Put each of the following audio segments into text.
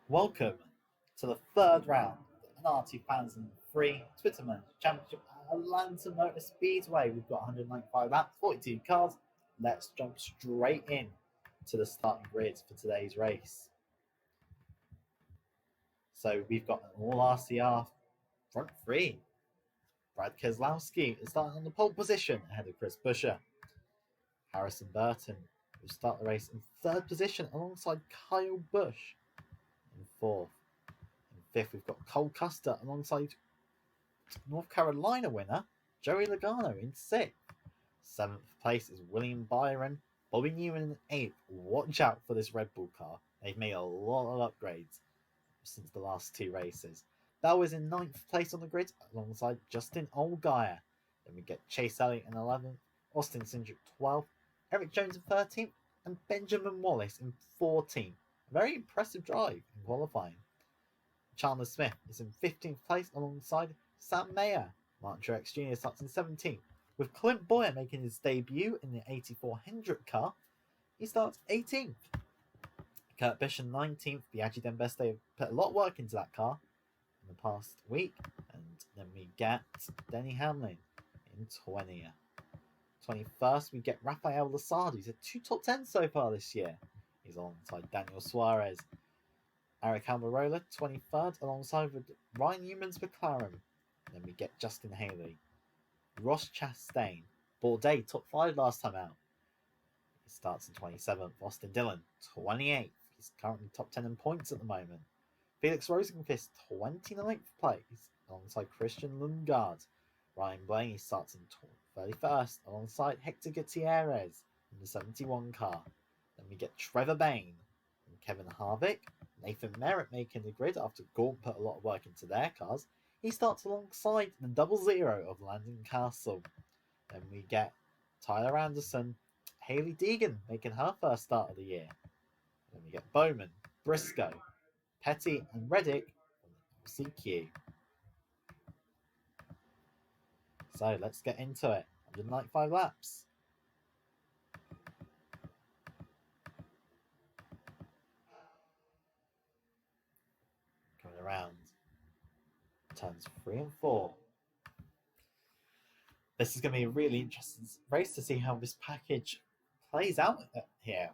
Welcome to the third round of the NR2003 Twitterman Championship at Atlanta Motor Speedway. We've got 195 laps, 42 cars. Let's jump straight in to the starting grid for today's race. So we've got an all RCR front three. Brad Keselowski is starting on the pole position ahead of Chris Buescher. Harrison Burton will start the race in third position alongside Kyle Busch in fourth. In fifth, we've got Cole Custer alongside North Carolina winner Joey Logano in sixth. Seventh place is William Byron. Bobby Newman in eighth. Watch out for this Red Bull car. They've made a lot of upgrades since the last two races. Bell is in ninth place on the grid alongside Justin Allgaier. Then we get Chase Elliott in 11th, Austin Cindric 12th, Eric Jones in 13th, and Benjamin Wallace in 14th. A very impressive drive in qualifying. Chandler Smith is in 15th place alongside Sam Mayer. Martin Truex Jr. starts in 17th, with Clint Bowyer making his debut in the 84 Hendrick car. He starts 18th. Kurt Busch in 19th. Biaggi Dembeste put a lot of work into that car in the past week. And then we get Denny Hamlin in 20th. 21st, we get Rafael Losada. He's had two top 10s so far this year. He's alongside Daniel Suarez. Eric Almirola, 23rd, alongside with Ryan Newman's McLaren. Then we get Justin Haley. Ross Chastain. Bourdais, top 5 last time out. He starts in 27th. Austin Dillon, 28th. He's currently top 10 in points at the moment. Felix Rosenqvist, 29th place, alongside Christian Lundgaard. Ryan Blaney starts in 31st, alongside Hector Gutierrez in the 71 car. Then we get Trevor Bayne and Kevin Harvick. Nathan Merritt making the grid after Gaunt put a lot of work into their cars. He starts alongside the 00 of Landon Castle. Then we get Tyler Anderson, Hailey Deegan making her first start of the year. Then we get Bowman, Briscoe, Petty, and Reddick from the LCQ. So let's get into it. 195 laps. Coming around turns 3 and 4. This is going to be a really interesting race to see how this package plays out here.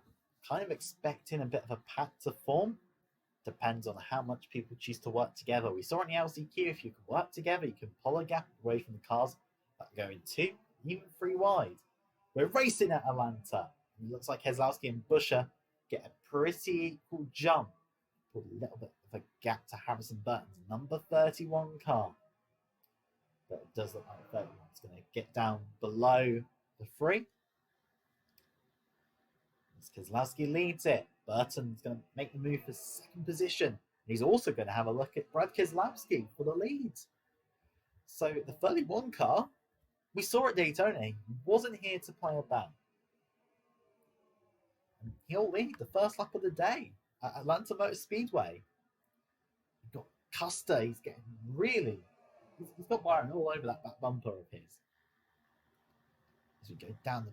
Kind of expecting a bit of a pack to form. Depends on how much people choose to work together. We saw in the LCQ, if you can work together, you can pull a gap away from the cars that are going 2, even 3 wide. We're racing at Atlanta. It looks like Keselowski and Buescher get a pretty equal jump. Put a little bit of a gap to Harrison Burton's number 31 car. But it does look like 31 is going to get down below the 3. As Keselowski leads it, Burton's going to make the move for second position. He's also going to have a look at Brad Keselowski for the lead. So the 31 car, we saw at Daytona, he wasn't here to play about. And he'll lead the first lap of the day at Atlanta Motor Speedway. You've got Custer, he's getting really... He's got Byron all over that back bumper of his. As we go down the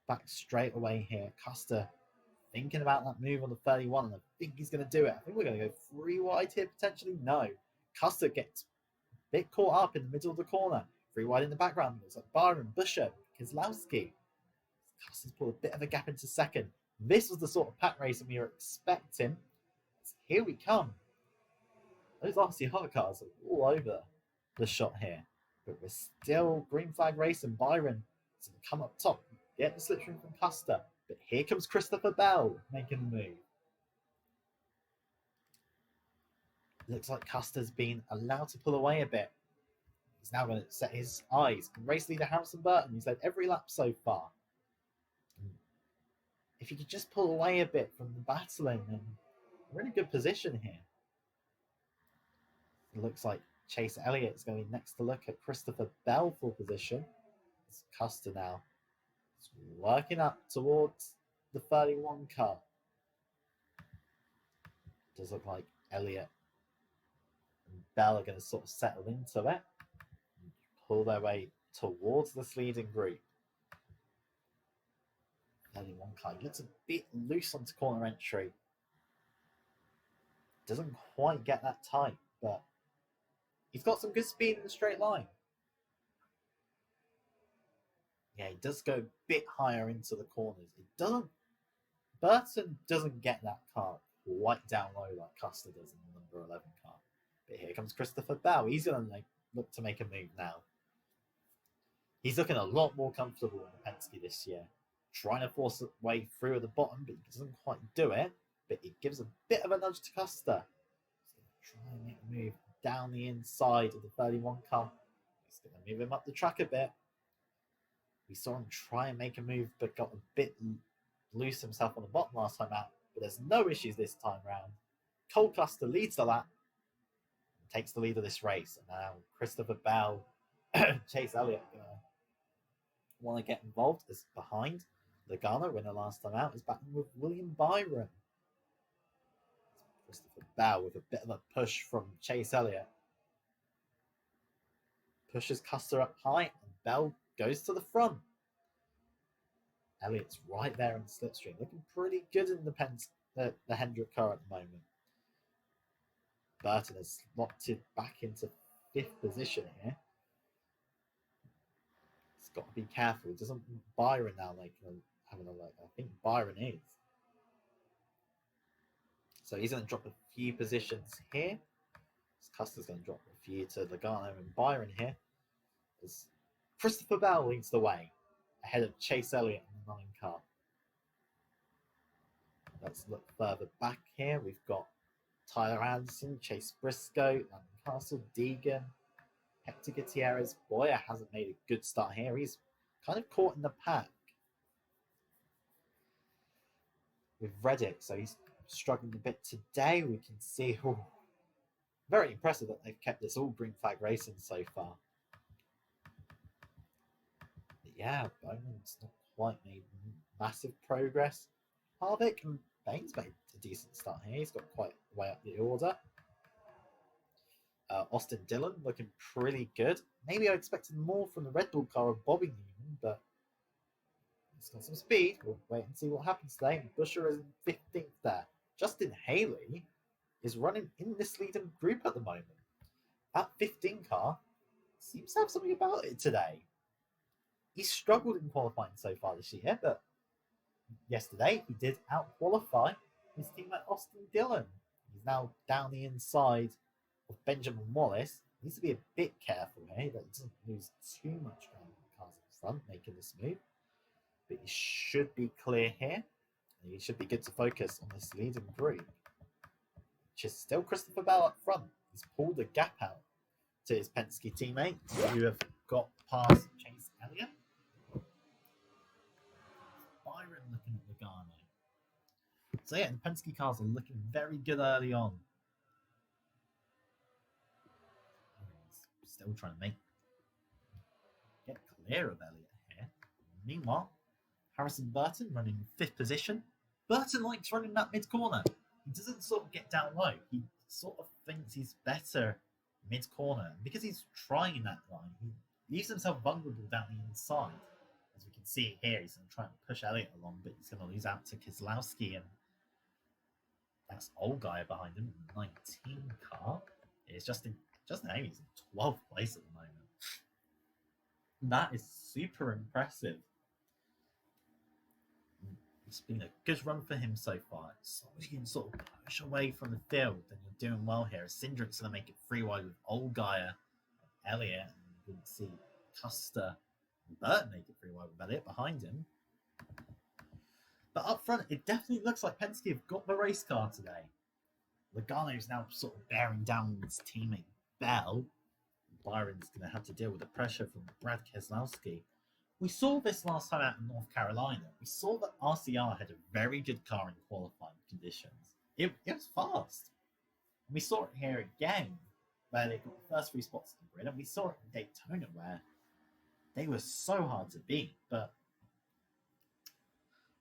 back straight away here, Custer thinking about that move on the 31, and I think he's going to do it. I think we're going to go 3 wide here, potentially. No. Custer gets a bit caught up in the middle of the corner. 3 wide in the background. Looks like Byron, Buescher, Keselowski. Custer's pulled a bit of a gap into second. This was the sort of pack race that we were expecting. So here we come. Those RCR cars are all over the shot here. But we're still green flag racing. Byron is going to come up top, get the slipstream from Custer. But here comes Christopher Bell making the move. Looks like Custer's been allowed to pull away a bit. He's now going to set his eyes on race leader Harrison Burton. He's led every lap so far. If he could just pull away a bit from the battling, then we're in a good position here. It looks like Chase Elliott is going next to look at Christopher Bell for position. It's Custer now. It's working up towards the 31 car. Does look like Elliott and Bell are going to sort of settle into it and pull their way towards this leading group. 31 car. He looks a bit loose onto corner entry. Doesn't quite get that tight, but he's got some good speed in the straight line. Yeah, he does go a bit higher into the corners. Burton doesn't get that car quite down low like Custer does in the number 11 car. But here comes Christopher Bell. He's going to look to make a move now. He's looking a lot more comfortable in Penske this year. Trying to force a way through at the bottom, but he doesn't quite do it. But he gives a bit of a nudge to Custer. He's going to try and make a move down the inside of the 31 car. He's going to move him up the track a bit. We saw him try and make a move, but got a bit loose himself on the bottom last time out. But there's no issues this time round. Cole Custer leads the lap and takes the lead of this race. And now Christopher Bell, Chase Elliott, want to get involved is behind. Logano, winner last time out, is battling with William Byron. Christopher Bell with a bit of a push from Chase Elliott. Pushes Custer up high, and Bell goes to the front. Elliott's right there in the slipstream, looking pretty good in the Hendrick car at the moment. Burton has locked it back into 5th position here. He's got to be careful. He doesn't Byron now having a look. I think Byron is. So he's going to drop a few positions here. Custer's going to drop a few to Logano and Byron here. As Christopher Bell leads the way ahead of Chase Elliott in the 9 car. Let's look further back here. We've got Tyler Anderson, Chase Briscoe, Landon Castle, Deegan, Hector Gutierrez. Boyer hasn't made a good start here. He's kind of caught in the pack with Reddick, so he's struggling a bit today. We can see, very impressive that they've kept this all green flag racing so far. But yeah, Bowman's not quite made massive progress. Harvick and Baines made a decent start here. He's got quite a way up the order. Austin Dillon looking pretty good. Maybe I expected more from the Red Bull car of Bobby Newman, but he's got some speed. We'll wait and see what happens today. Buescher is in 15th there. Justin Haley is running in this leading group at the moment. That 15 car seems to have something about it today. He's struggled in qualifying so far this year, but yesterday he did out-qualify his teammate Austin Dillon. He's now down the inside of Benjamin Wallace. He needs to be a bit careful here that he doesn't lose too much ground on the cars in front making this move. But he should be clear here. And he should be good to focus on this leading group, which is still Christopher Bell up front. He's pulled a gap out to his Penske teammates who have got past Chase Elliott. Byron looking at Logano. So yeah, the Penske cars are looking very good early on. He's still trying to get clear of Elliott here. Meanwhile, Harrison Burton running 5th position. Burton likes running that mid-corner. He doesn't sort of get down low. He sort of thinks he's better mid-corner. Because he's trying that line, he leaves himself vulnerable down the inside. As we can see here, he's going to try and push Elliott along, but he's going to lose out to Keselowski, and that's old guy behind him in the 19 car. It's Justin Haley's in 12th place at the moment. That is super impressive. It's been a good run for him so far. So you can sort of push away from the field, and you're doing well here. Cindric's going to make it 3 wide with Allgaier and Elliott, and you can see Custer and Burton make it 3 wide with Elliott behind him. But up front, it definitely looks like Penske have got the race car today. Logano's now sort of bearing down his teammate Bell. Byron's going to have to deal with the pressure from Brad Keselowski. We saw this last time out in North Carolina. We saw that RCR had a very good car in qualifying conditions. It was fast. And we saw it here again, where they got the first 3 spots in the grid, and we saw it in Daytona, where they were so hard to beat. But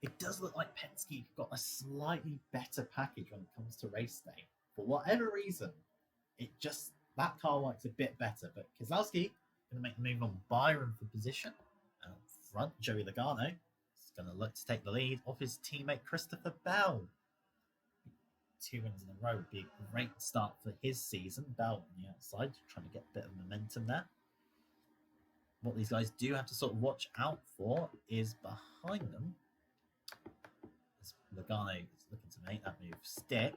it does look like Penske got a slightly better package when it comes to race day. For whatever reason, that car works a bit better. But Keselowski going to make the move on Byron for position. And up front, Joey Logano is going to look to take the lead off his teammate Christopher Bell. 2 wins in a row would be a great start for his season. Bell on the outside, trying to get a bit of momentum there. What these guys do have to sort of watch out for is behind them. As Logano is looking to make that move stick.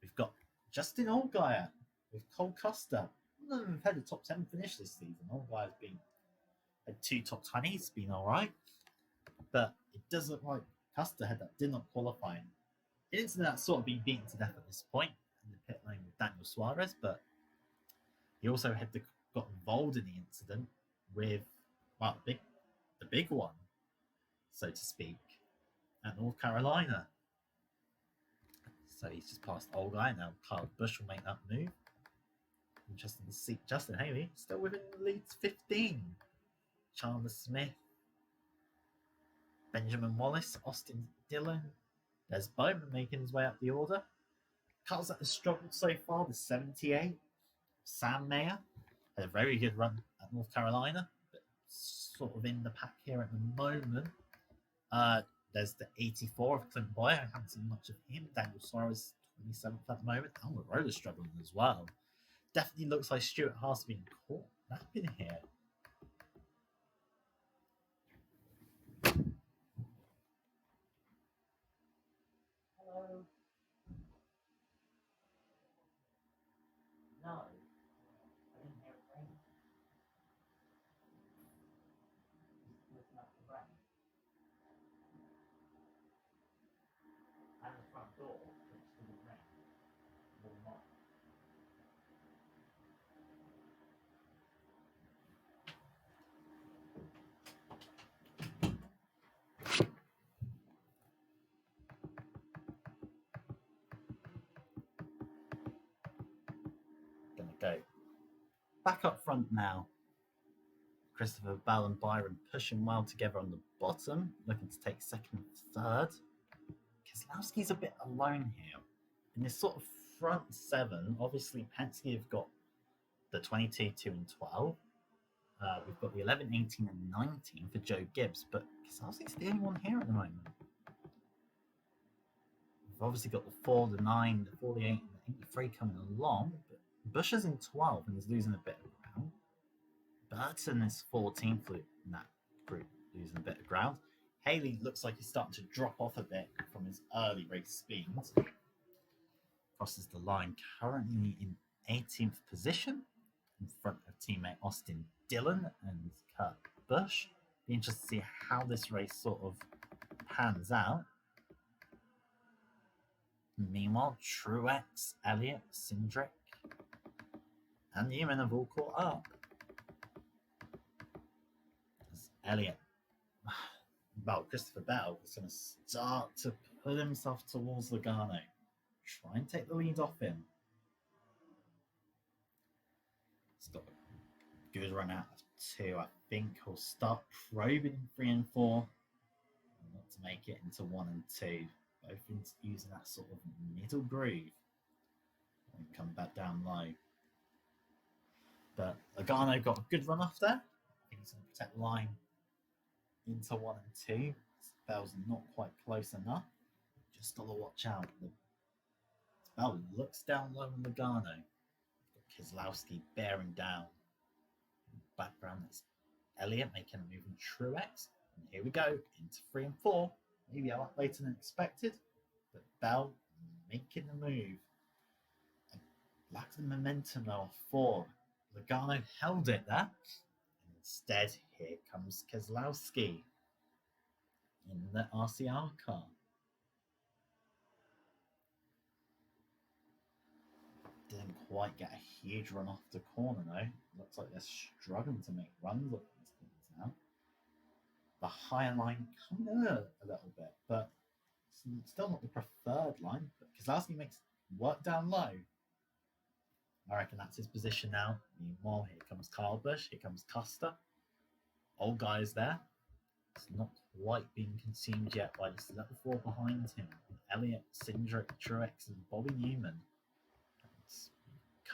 We've got Justin Allgaier with Cole Costa. None of them have had a top 10 finish this season. Allgaier's had 2 top 20s, been alright. But it does look like Costa did not qualify. It isn't that sort of been beaten to death at this point in the pit lane with Daniel Suarez, but he also got involved in the incident with the big one, so to speak, at North Carolina. So he's just passed Allgaier. Now Kyle Busch will make that move. Interesting to see Justin Haley still within the lead's 15. Chandler Smith, Benjamin Wallace, Austin Dillon. There's Bowman making his way up the order. Cars that have struggled so far, the 78. Sam Mayer had a very good run at North Carolina, but sort of in the pack here at the moment. There's the 84 of Clint Boyer. I haven't seen much of him. Daniel Suarez, 27th at the moment. Almirola struggling as well. Definitely looks like Stuart Haas being caught napping here. Hello. No, I didn't hear it ring. Just looking up the brain. And the front door, which didn't ring. Will not. Gonna go back up front now. Christopher Bell and Byron pushing well together on the bottom, looking to take second and third. Keselowski's a bit alone here. In this sort of front 7, obviously Penske have got the 22, 2 and 12. We've got the 11, 18 and 19 for Joe Gibbs, but Keselowski's the only one here at the moment. We've obviously got the 4, the 9, the 48 and the 83 coming along, but Busch is in 12 and is losing a bit of ground. Burton is 14th in that group, losing a bit of ground. Haley looks like he's starting to drop off a bit from his early race speeds. Crosses the line currently in 18th position in front of teammate Austin Dillon and Kurt Busch. Be interested to see how this race sort of pans out. Meanwhile, Truex, Elliott, Cindric, and Newman have all caught up. As Elliott, Christopher Bell is going to start to put himself towards Logano. Try and take the lead off him. He's got a good run out of 2. I think he'll start probing 3 and 4. Not to make it into 1 and 2. Both using that sort of middle groove. And come back down low. But Logano got a good run off there. I think he's going to protect the line into 1 and 2. Bell's not quite close enough. Just got to watch out. Bell looks down low on Logano. Keselowski bearing down. In the background, that's Elliott making a move in Truex. And here we go into 3 and 4. Maybe a lot later than expected. But Bell making the move. Lacks the momentum though off 4. Logano held it there. And instead, here comes Keselowski in the RCR car. Didn't quite get a huge run off the corner though. Looks like they're struggling to make runs off these things now. The higher line coming in a little bit, but it's still not the preferred line. But Keselowski makes work down low. I reckon that's his position now. Meanwhile, here comes Kyle Busch, here comes Costa. Old guy's there. It's not quite being consumed yet by this level 4 behind him. Elliott, Cindric, Truex, and Bobby Newman.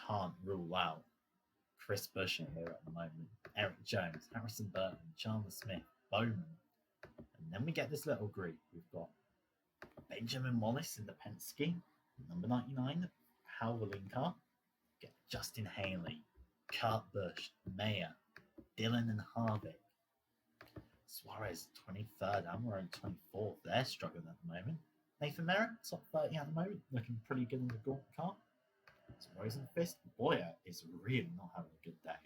Can't rule out Chris Buescher here at the moment. Eric Jones, Harrison Burton, Chandler Smith, Bowman. And then we get this little group. We've got Benjamin Wallace in the Penske. Number 99, Howling car. Get Justin Haley, Kurt Busch, Mayer, Dillon and Harvick. Suarez, 23rd, Almiron, 24th. They're struggling at the moment. Nathan Merritt, top 30 at the moment, looking pretty good in the Gaunt car. So Rosenfist, Boyer is really not having a good day.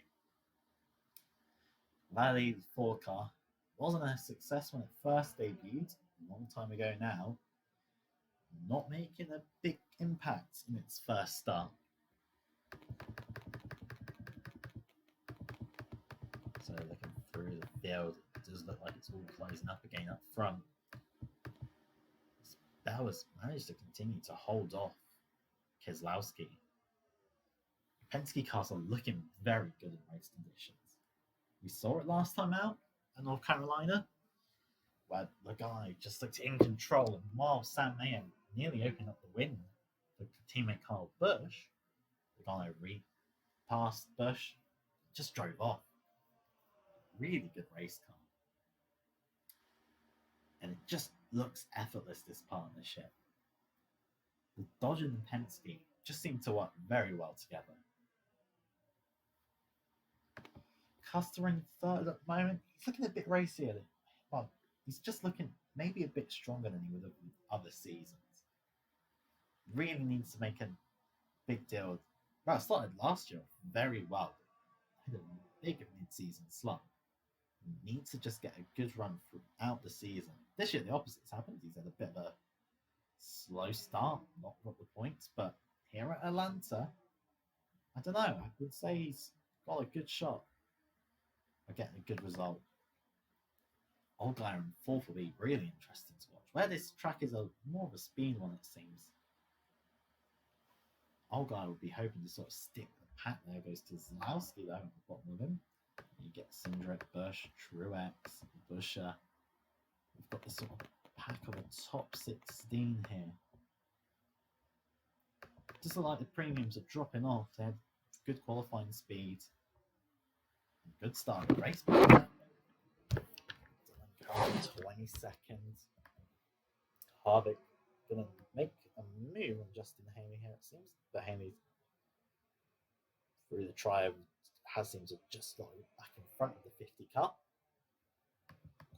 Valley 4 car wasn't a success when it first debuted, a long time ago now. Not making a big impact in its first start. So looking through the field, it does look like it's all closing up again up front. Bell has managed to continue to hold off Keselowski. Penske cars are looking very good in race conditions. We saw it last time out at North Carolina, where the guy just looked in control, and while Sam Mayer nearly opened up the win for teammate Kyle Busch, the guy passed Busch, just drove off. Really good race car. And it just looks effortless, this partnership. The Dodge and the Penske just seem to work very well together. Custer in third at the moment. He's looking a bit racier. Well, he's just looking maybe a bit stronger than he would have in other seasons. Really needs to make a big deal. Well, it started last year very well. Had a big mid-season slump. Needs to just get a good run throughout the season. This year, the opposite's happened. He's had a bit of a slow start, not got the points, but here at Atlanta, I don't know. I would say he's got a good shot of getting a good result. Allgaier in fourth will be really interesting to watch. Where this track is more of a speed one, it seems. Allgaier will be hoping to sort of stick the pack. There goes to Zalowski though at the bottom of him. You get Cindric, Busch, Truex, Buescher. We've got this sort of pack of a top 16 here. Just like the premiums are dropping off. They had good qualifying speed. Good start of the race. 20 seconds. Harvick gonna make a move on Justin Haley here, it seems. But Haley, through the trial, has seemed to just got back in front of the 50 car.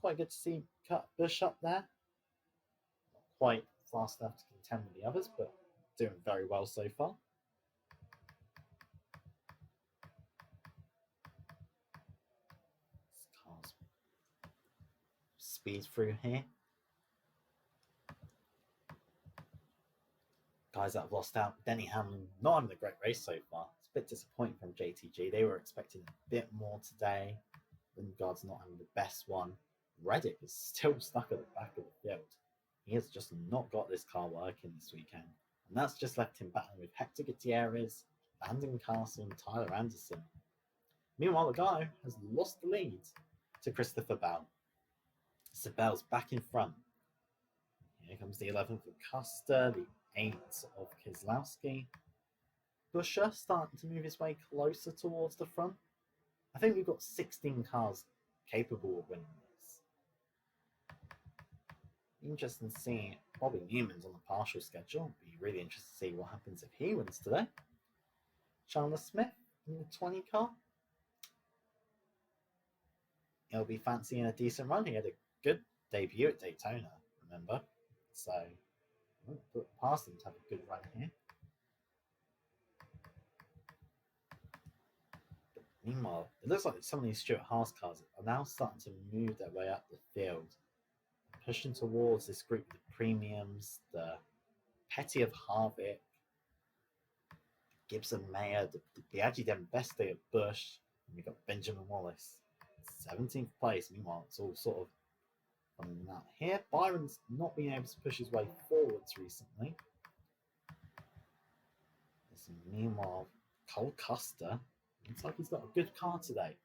Quite good to see Kurt Busch up there. Not quite fast enough to contend with the others, but doing very well so far. This car's speed through here. Guys that have lost out. Denny Hamlin not having a great race so far. It's a bit disappointing from JTG. They were expecting a bit more today. Lindgaard's not having the best one. Reddick is still stuck at the back of the field. He has just not got this car working this weekend. And that's just left him battling with Hector Gutierrez, Landon Castle, and Tyler Anderson. Meanwhile, the guy has lost the lead to Christopher Bell. So Bell's back in front. Here comes the 11th of Custer, the 8th of Keselowski. Buescher starting to move his way closer towards the front. I think we've got 16 cars capable of winning this. Interesting to see Bobby Newman's on the partial schedule. Be really interested to see what happens if he wins today. Chandler Smith in the 20 car. He'll be fancying a decent run. He had a good debut at Daytona, remember? So, we'll put past him to have a good run here. But meanwhile, it looks like some of these Stuart Haas cars are now starting to move their way up the field, pushing towards this group of the premiums, the Petty of Harvick, Gibson Mayer, the Biaggi Dembeste of Busch, and we've got Benjamin Wallace. 17th place. Meanwhile, it's all sort of running out here. Byron's not been able to push his way forwards recently. Meanwhile, Cole Custer looks like he's got a good car today.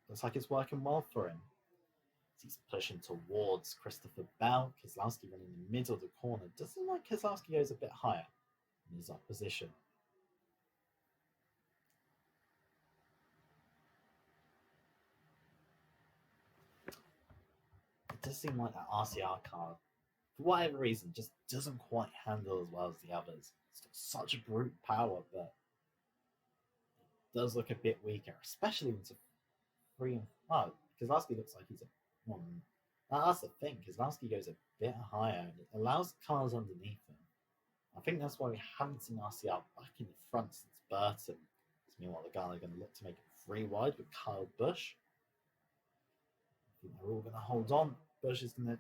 Looks like it's working well for him. He's pushing towards Christopher Bell. Keselowski running in the middle of the corner. Doesn't like Keselowski goes a bit higher in his opposition. It does seem like that RCR car, for whatever reason, just doesn't quite handle as well as the others. It's got such a brute power, but it does look a bit weaker, especially into 3 and 5. Kozlowski looks like he's a one. That's the thing. Kozlowski goes a bit higher and it allows cars underneath him. I think that's why we haven't seen RCR back in the front since Burton. Meanwhile, the Ghana are going to look to make it 3 wide with Kyle Busch. I think they're all going to hold on. Busch is going to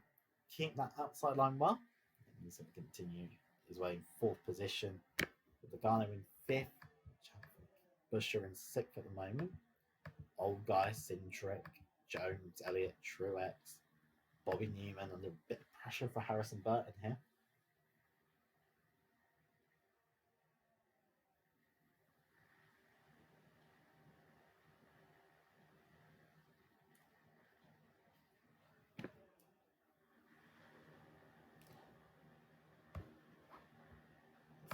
keep that outside line well. He's going to continue his way in 4th position, with the Ghana in 5th. Busch are in 6th at the moment. Old guy, Cindric, Jones, Elliott, Truex, Bobby Newman under a bit of pressure for Harrison Burton here.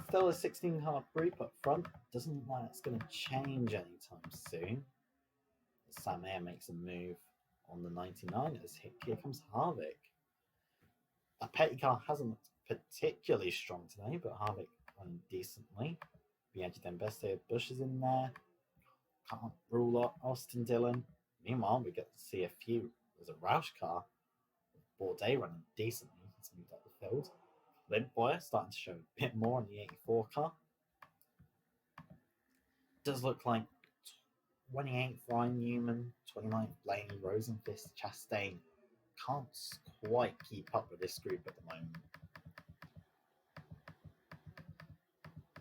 Still a 16-car group up front. Doesn't look like it's going to change anytime soon. Sam Ayer makes a move on the 99ers. Here comes Harvick. A petty car hasn't looked particularly strong today, but Harvick running decently. Biaggi Dembeste, Busch is in there. Can't rule out Austin Dillon. Meanwhile, we get to see a few. There's a Roush car. Bourdais running decently. He's moved up the field. Lindboyer starting to show a bit more on the 84 car. Does look like 28th Ryan Newman, 29th Blaney, Rosenqvist, Chastain can't quite keep up with this group at the moment.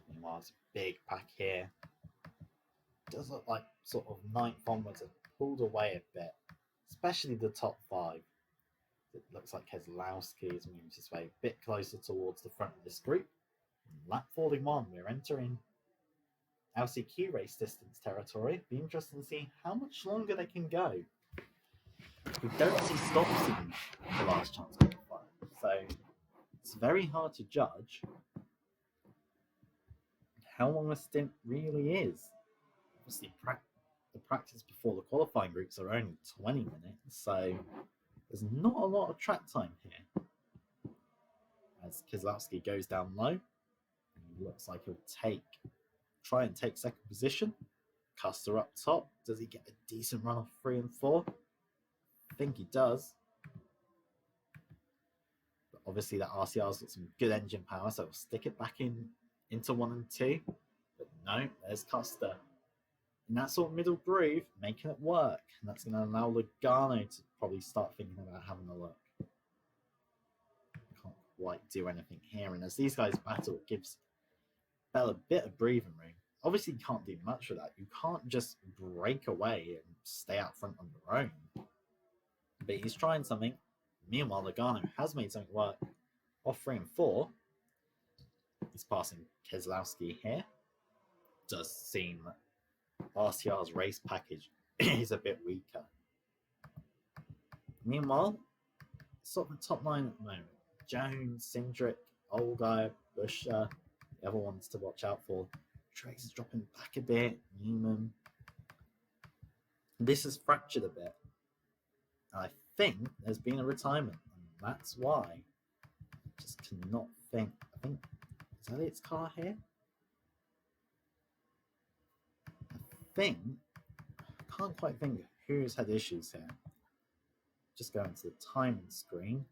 Meanwhile, it's a big pack here. Does look like sort of 9th onwards have pulled away a bit, especially the top 5. It looks like Keselowski has moved his way a bit closer towards the front of this group. Lap 41, we're entering LCQ race distance territory. Be interesting to see how much longer they can go. We don't see stops in the last chance qualifier, so it's very hard to judge how long a stint really is. Obviously, the practice before the qualifying groups are only 20 minutes, so there's not a lot of track time here. As Keselowski goes down low, and he looks like he'll try and take 2nd position. Custer up top. Does he get a decent run off 3 and 4? I think he does. But obviously that RCR's got some good engine power, so we'll stick it back into 1 and 2. But no, there's Custer. In that sort of middle groove, making it work. And that's going to allow Logano to probably start thinking about having a look. Can't quite do anything here. And as these guys battle, it gives Bell a bit of breathing room. Obviously, you can't do much with that. You can't just break away and stay out front on your own. But he's trying something. Meanwhile, Logano has made something work off 3 and 4. He's passing Keselowski here. Does seem that RCR's race package is a bit weaker. Meanwhile, sort of the top 9 at the moment. Jones, Cindric, Olga, Busch, the other ones to watch out for. Truex is dropping back a bit. Newman. This has fractured a bit. I think there's been a retirement, and that's why. I just cannot think. I think, is Elliott's car here? I can't quite think who's had issues here. Just going to the timing screen.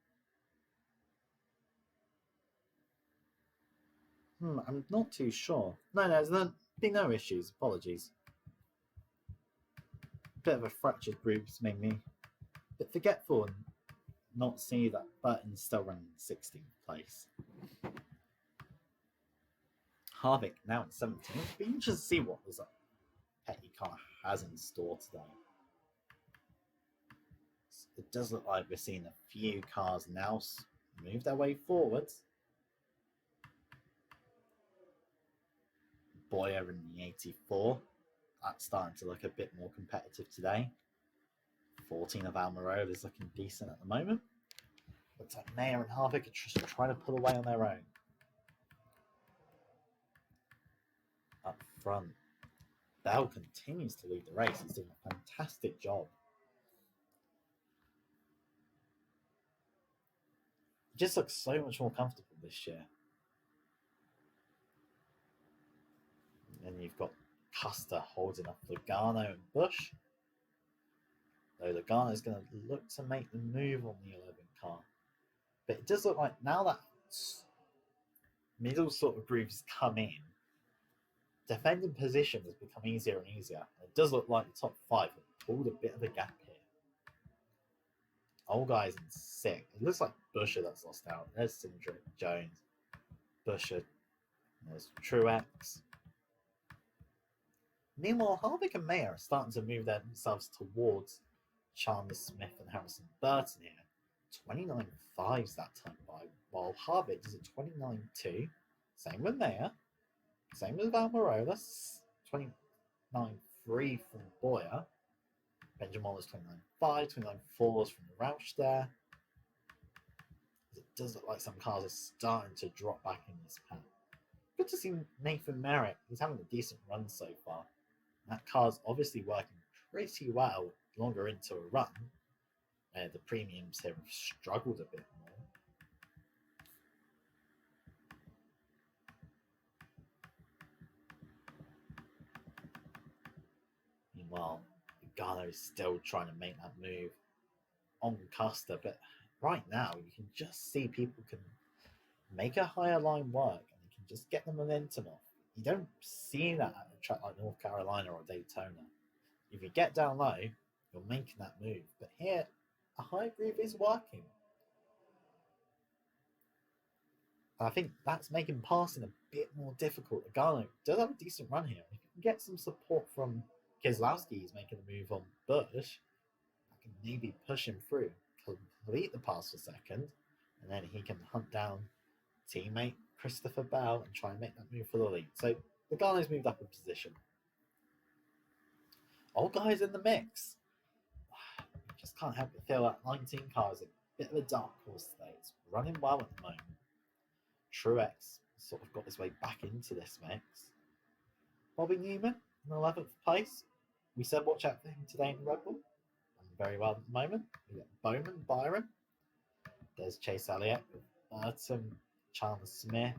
I'm not too sure. No, there's been no issues. Apologies. Bit of a fractured group's made me a bit forgetful and not see that Burton's still running 16th place. Harvick now in 17th. Be interesting to see what this petty car has in store today. It does look like we're seeing a few cars now move their way forwards. Boyer in the 84. That's starting to look a bit more competitive today. 14 of Almirola is looking decent at the moment. Looks like Mayer and Harvick are just trying to pull away on their own. Up front, Bell continues to lead the race. He's doing a fantastic job. He just looks so much more comfortable this year. And then you've got Custer holding up Logano and Bush. Though Logano's going to look to make the move on the 11 car. But it does look like now that middle sort of grooves come in, defending position has become easier and easier. And it does look like the top 5 have pulled a bit of a gap here. Old guy's in 6th. It looks like Busher that's lost out. There's Cindric, Jones, Busher. There's Truex. Meanwhile, Harvick and Mayer are starting to move themselves towards Chandler Smith and Harrison Burton here. 29.5s that time by, while Harvick is at 29.2. Same with Mayer. Same with Almirola. 29.3 from Boyer. Benjamin Wallace 29.5, 29.4s from the Roush there. It does look like some cars are starting to drop back in this pack. Good to see Nathan Merrick. He's having a decent run so far. That car's obviously working pretty well longer into a run. The premiums here have struggled a bit more. Meanwhile, Garner is still trying to make that move on Custer, but right now you can just see people can make a higher line work and they can just get the momentum off. You don't see that at a track like North Carolina or Daytona. If you get down low, you're making that move. But here, a high groove is working. And I think that's making passing a bit more difficult. Garner does have a decent run here. If you can get some support from Keselowski, he's making a move on Bush, I can maybe push him through, complete the pass for second, and then he can hunt down teammate Christopher Bell and try and make that move for the lead. So the Garner's moved up in position. Old guy's in the mix. You just can't help but feel that 19 car is a bit of a dark horse today. It's running well at the moment. Truex sort of got his way back into this mix. Bobby Newman in 11th place. We said watch out for him today in Red Bull. Very well at the moment. We got Bowman, Byron. There's Chase Elliott with Burton, Chandler Smith.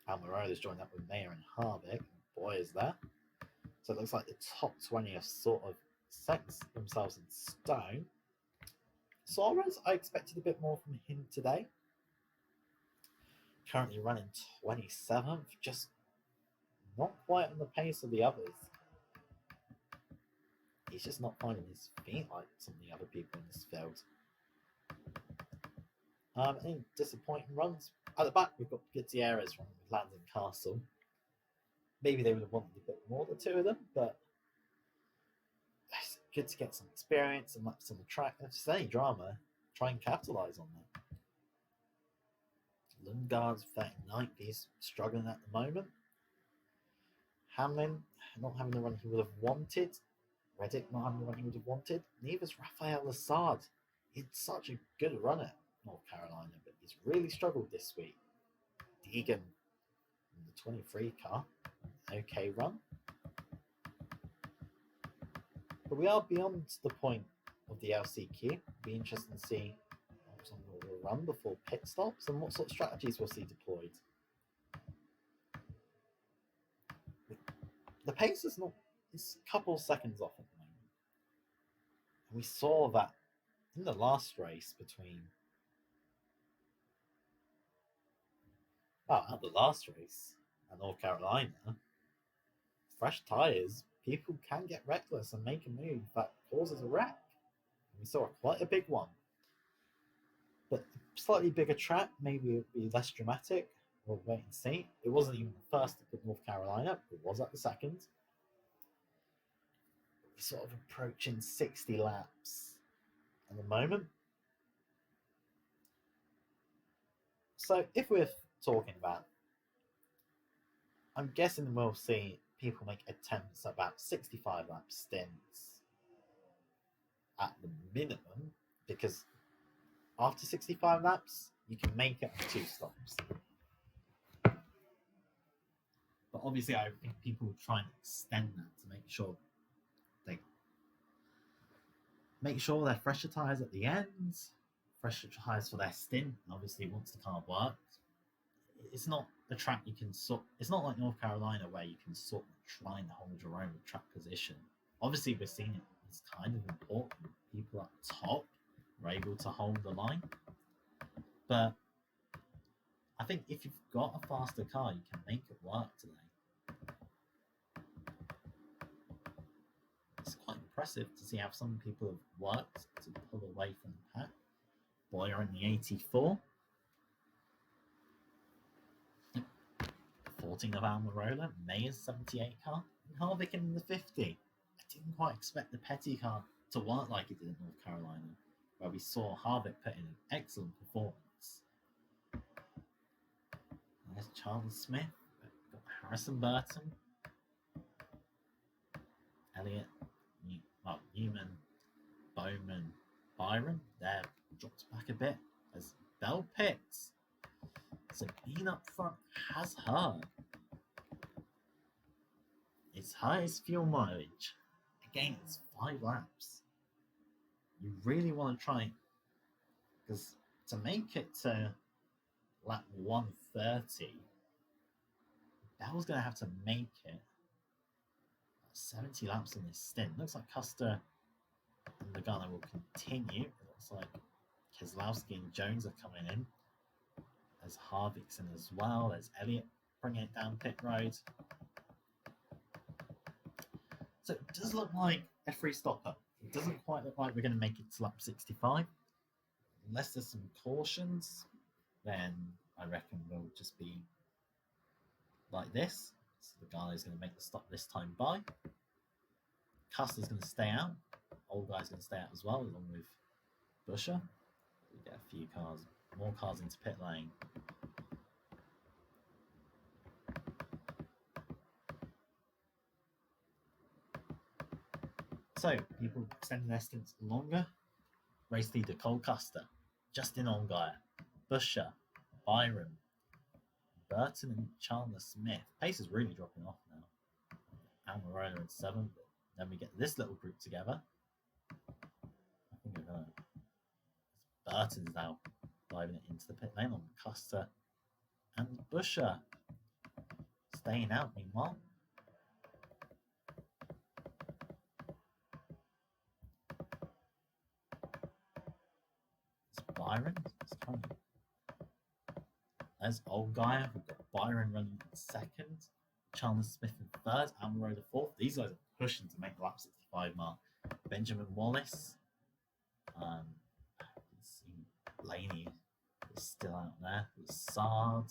Almirola's joined up with Mayer and Harvick. Boy, is there. So it looks like the top 20 have sort of set themselves in stone. Suarez, I expected a bit more from him today. Currently running 27th, just not quite on the pace of the others. He's just not finding his feet like some of the other people in this field. Any disappointing runs? At the back, we've got Gutierrez running with Landon Castle. Maybe they would have wanted a bit more, the two of them, but it's good to get some experience and laps on the track. If there's any drama, try and capitalise on that. Lundgaard's 39th, he's struggling at the moment. Hamlin not having the run he would have wanted. Reddick not having the run he would have wanted. Neither's Rafael Lassard. He had such a good run at North Carolina, but he's really struggled this week. Deegan in the 23 car, okay run. But we are beyond the point of the LCQ. It'll be interesting to see what's on the run before pit stops and what sort of strategies we'll see deployed. The pace is not, it's a couple of seconds off at the moment. And we saw that in the last race between at the last race at North Carolina, fresh tyres, people can get reckless and make a move that causes a wreck. And we saw quite a big one. But slightly bigger track, maybe it would be less dramatic. We'll wait and see. It wasn't even the first at North Carolina, it was at the second. We're sort of approaching 60 laps at the moment. So if we're talking about, I'm guessing we'll see people make attempts at about 65 lap stints at the minimum, because after 65 laps, you can make it 2 stops. But obviously, I think people will try and extend that to make sure they're fresher tyres at the end, fresher tyres for their stint. And obviously, once the car works, it's not the track you can sort. It's not like North Carolina where you can sort of try and hold your own track position. Obviously, we're seeing it. It's kind of important. People up top are able to hold the line, but I think if you've got a faster car, you can make it work today. It's quite impressive to see how some people have worked to pull away from the pack. Boyer in the 84. 14 of Almirola, Mayer's 78 car, and Harvick in the 50. I didn't quite expect the Petty car to work like it did in North Carolina, where we saw Harvick put in an excellent performance. There's Charles Smith, we've got Harrison Burton, Elliott, Newman, Bowman, Byron. They're dropped back a bit as Bell pits. So being up front has hurt. Its highest fuel mileage. Again, it's 5 laps. You really want to try, because to make it to lap 130, Bell's going to have to make it 70 laps in this stint. Looks like Custer and Logano will continue. It looks like Keselowski and Jones are coming in. There's Harvick's in as well. There's Elliott bringing it down pit road. So it does look like a free stopper. It doesn't quite look like we're going to make it to lap 65. Unless there's some cautions, then I reckon we'll just be like this. So the guy is going to make the stop this time by. Custer's going to stay out. Old guy's going to stay out as well, along with Busher. We get a few cars, more cars into pit lane. So, people extending their stints longer. Race leader Cole Custer, Justin Allgaier, Busher, Byron, Burton and Chandler Smith. Pace is really dropping off now. Almirola in 7th. Then we get this little group together. I think we're going to... Burton's now driving it into the pit lane on Custer and Busher staying out meanwhile. It's Byron. It's coming. There's Allgaier. We've got Byron running in 2nd. Chandler Smith in 3rd. Almirola 4th. These guys are pushing to make the lap 65 mark. Benjamin Wallace. Blaney is still out there. There's Sard.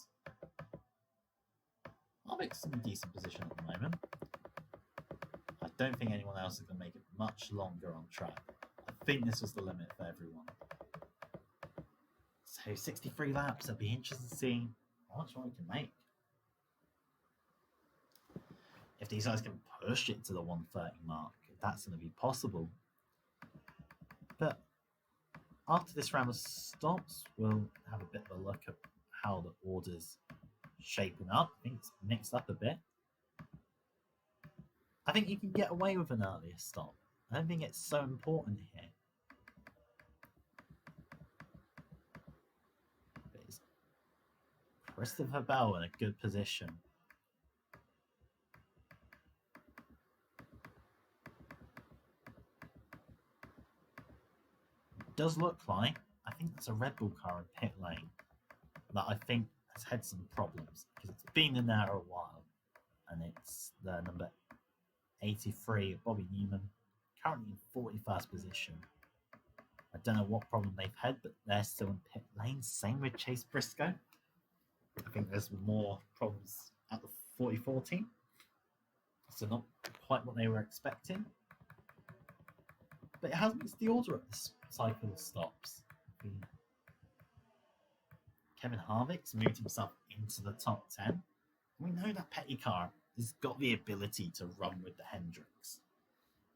Harvick's in a decent position at the moment. I don't think anyone else is going to make it much longer on track. I think this was the limit for everyone. So 63 laps. I'd be interested to see how much more we can make. If these guys can push it to the 130 mark, if that's going to be possible. But after this round of stops, we'll have a bit of a look at how the order's shaping up. I think it's mixed up a bit. I think you can get away with an earlier stop. I don't think it's so important here. But it's Christopher Bell in a good position. Does look like, I think it's a Red Bull car in pit lane that I think has had some problems because it's been in there a while, and it's the number 83, Bobby Newman, currently in 41st position. I don't know what problem they've had, but they're still in pit lane. Same with Chase Briscoe. I think there's more problems at the 44 team, so not quite what they were expecting. But it has mixed the order at this cycle of stops. Kevin Harvick's moved himself into the top 10. We know that Petty car has got the ability to run with the Hendricks.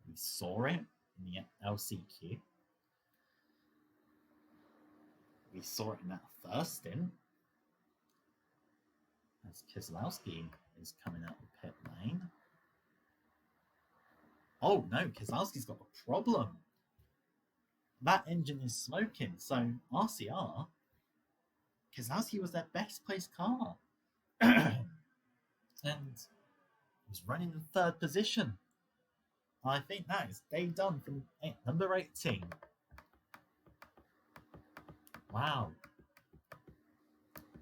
We saw it in the LCQ. We saw it in that first stint. As Keselowski is coming out the pit lane. Oh no, Keselowski's got a problem. That engine is smoking. So RCR, Keselowski was their best placed car. and was running in third position. I think that is day done from number 18. Wow.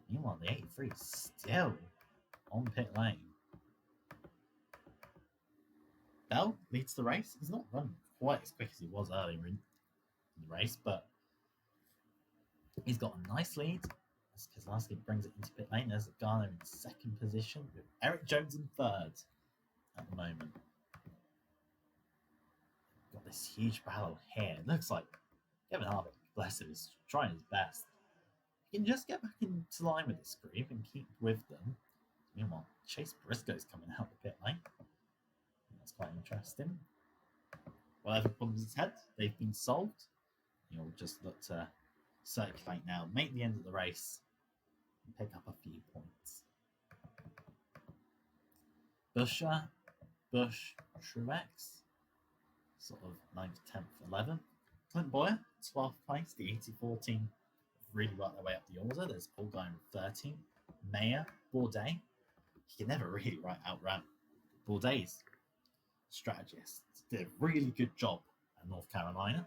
Meanwhile, the 83 is still on pit lane. Bell leads the race. He's not run quite as quick as he was earlier in the race, but he's got a nice lead as Keselowski brings it into pit lane. There's Garner in second position with Eric Jones in third at the moment. Got this huge battle here. It looks like Kevin Harvick, bless him, is trying his best. He can just get back into line with this group and keep with them. Meanwhile, Chase Briscoe's coming out the pit lane. That's quite interesting. Whatever problems he's had, they've been solved. He'll just look to circulate now, make the end of the race, and pick up a few points. Busch, Truex, sort of 9th, 10th, 11th. Clint Boyer, 12th place. The 84 team really worked their way up the order. There's Paul Guy in 13th. Mayer, Bourdais. He can never really outrun Bourdais' strategist. Did a really good job at North Carolina.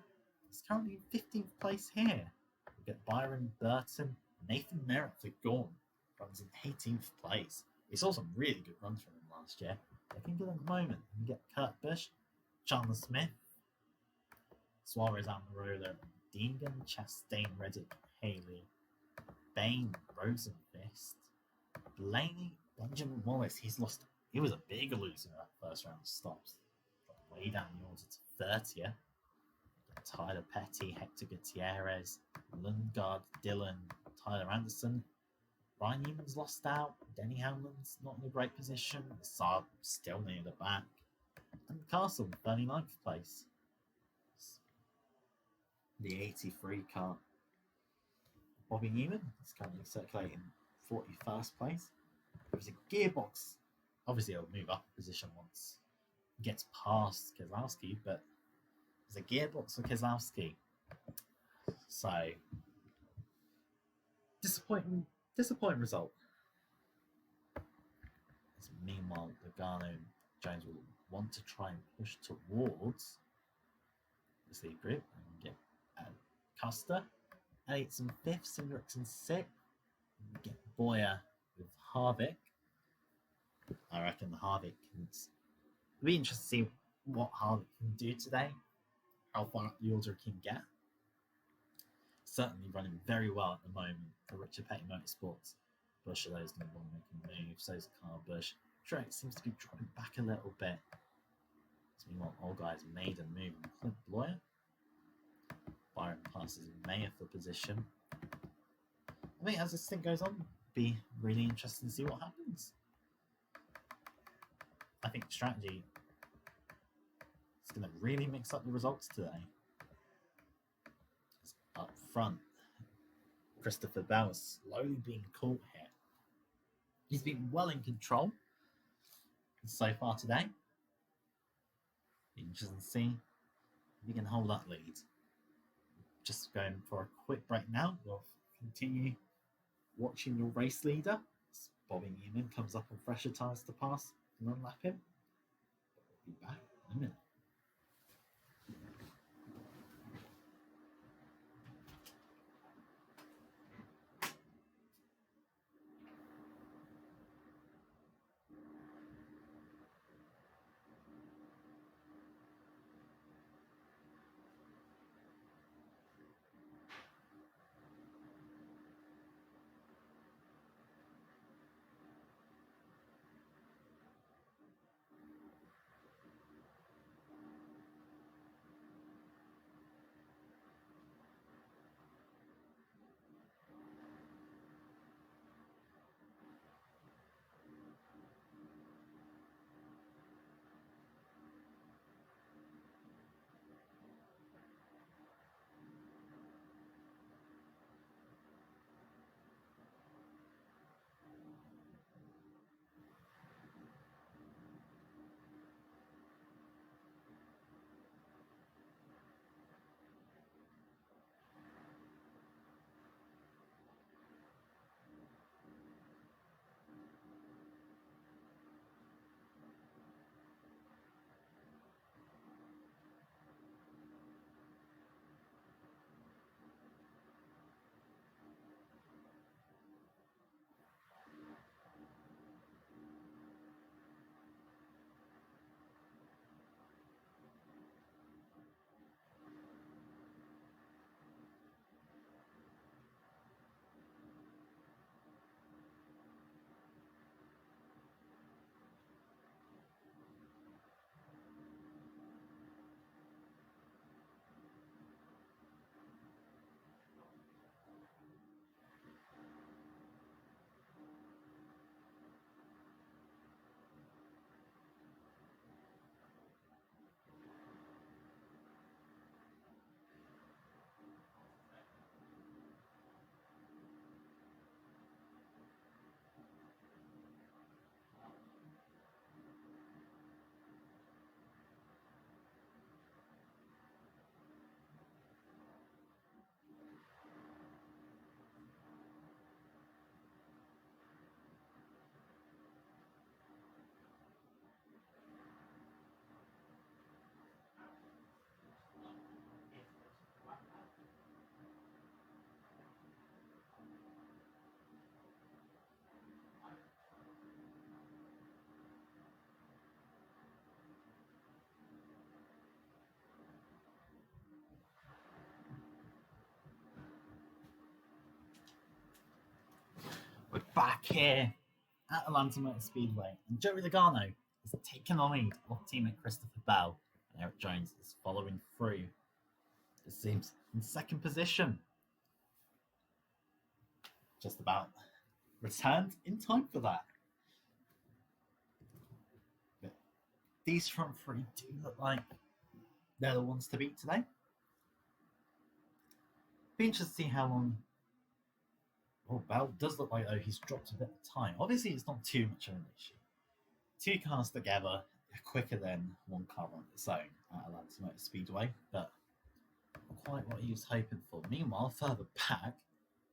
He's currently in 15th place here. We get Byron Burton, Nathan Merritt for Gorn runs in 18th place. We saw some really good runs from him last year. I think at the moment we get Kurt Busch, Chandler Smith, Suarez, Almirola, Deegan, Chastain, Reddick, Haley, Bain, Rosenfist, Blaney, Benjamin Wallace. He was a big loser in that first round of stops. Got way down the order to 30th. Tyler Petty, Hector Gutierrez, Lundgaard, Dillon, Tyler Anderson. Ryan Newman's lost out. Denny Hamlin's not in a great position. Saab still near the back. And Castle, 39th place. The 83 car. Bobby Newman is currently circulating 41st place. There's a gearbox. Obviously, it'll move up a position once it gets past Keselowski, but there's a gearbox for Keselowski. So, disappointing result. As meanwhile, Logano and Jones will want to try and push towards the lead group and get Custer, Eights and fifths, Hendricks and sixth. Get Boyer with Harvick. I reckon Harvick can. It'll be interesting to see what Harvick can do today, how far up the order he can get. Certainly running very well at the moment for Richard Petty Motorsports. Busch of those number one making a move, so's Kyle Busch. Truex seems to be dropping back a little bit. So meanwhile, old guys made a move on Clint Boyer. Byron passes Mayer for position. I think as this thing goes on, it'll be really interesting to see what happens. I think strategy is going to really mix up the results today. Up front, Christopher Bell is slowly being caught here. He's been well in control so far today. Interesting to see if he can hold that lead. Just going for a quick break now. We'll continue watching your race leader. Bobby Newman comes up on fresher tyres to pass and unlap him. We'll be back in a minute. here at Atlanta Motor Speedway, and Joey Logano is taking the lead of teammate Christopher Bell, and Eric Jones is following through. It seems in second position. Just about returned in time for that. But these front three do look like they're the ones to beat today. Be interested to see how long. Oh, Bell does look like, though, he's dropped a bit of time. Obviously, it's not too much of an issue. Two cars together are quicker than one car on its own at Atlanta Motor Speedway, but not quite what he was hoping for. Meanwhile, further back,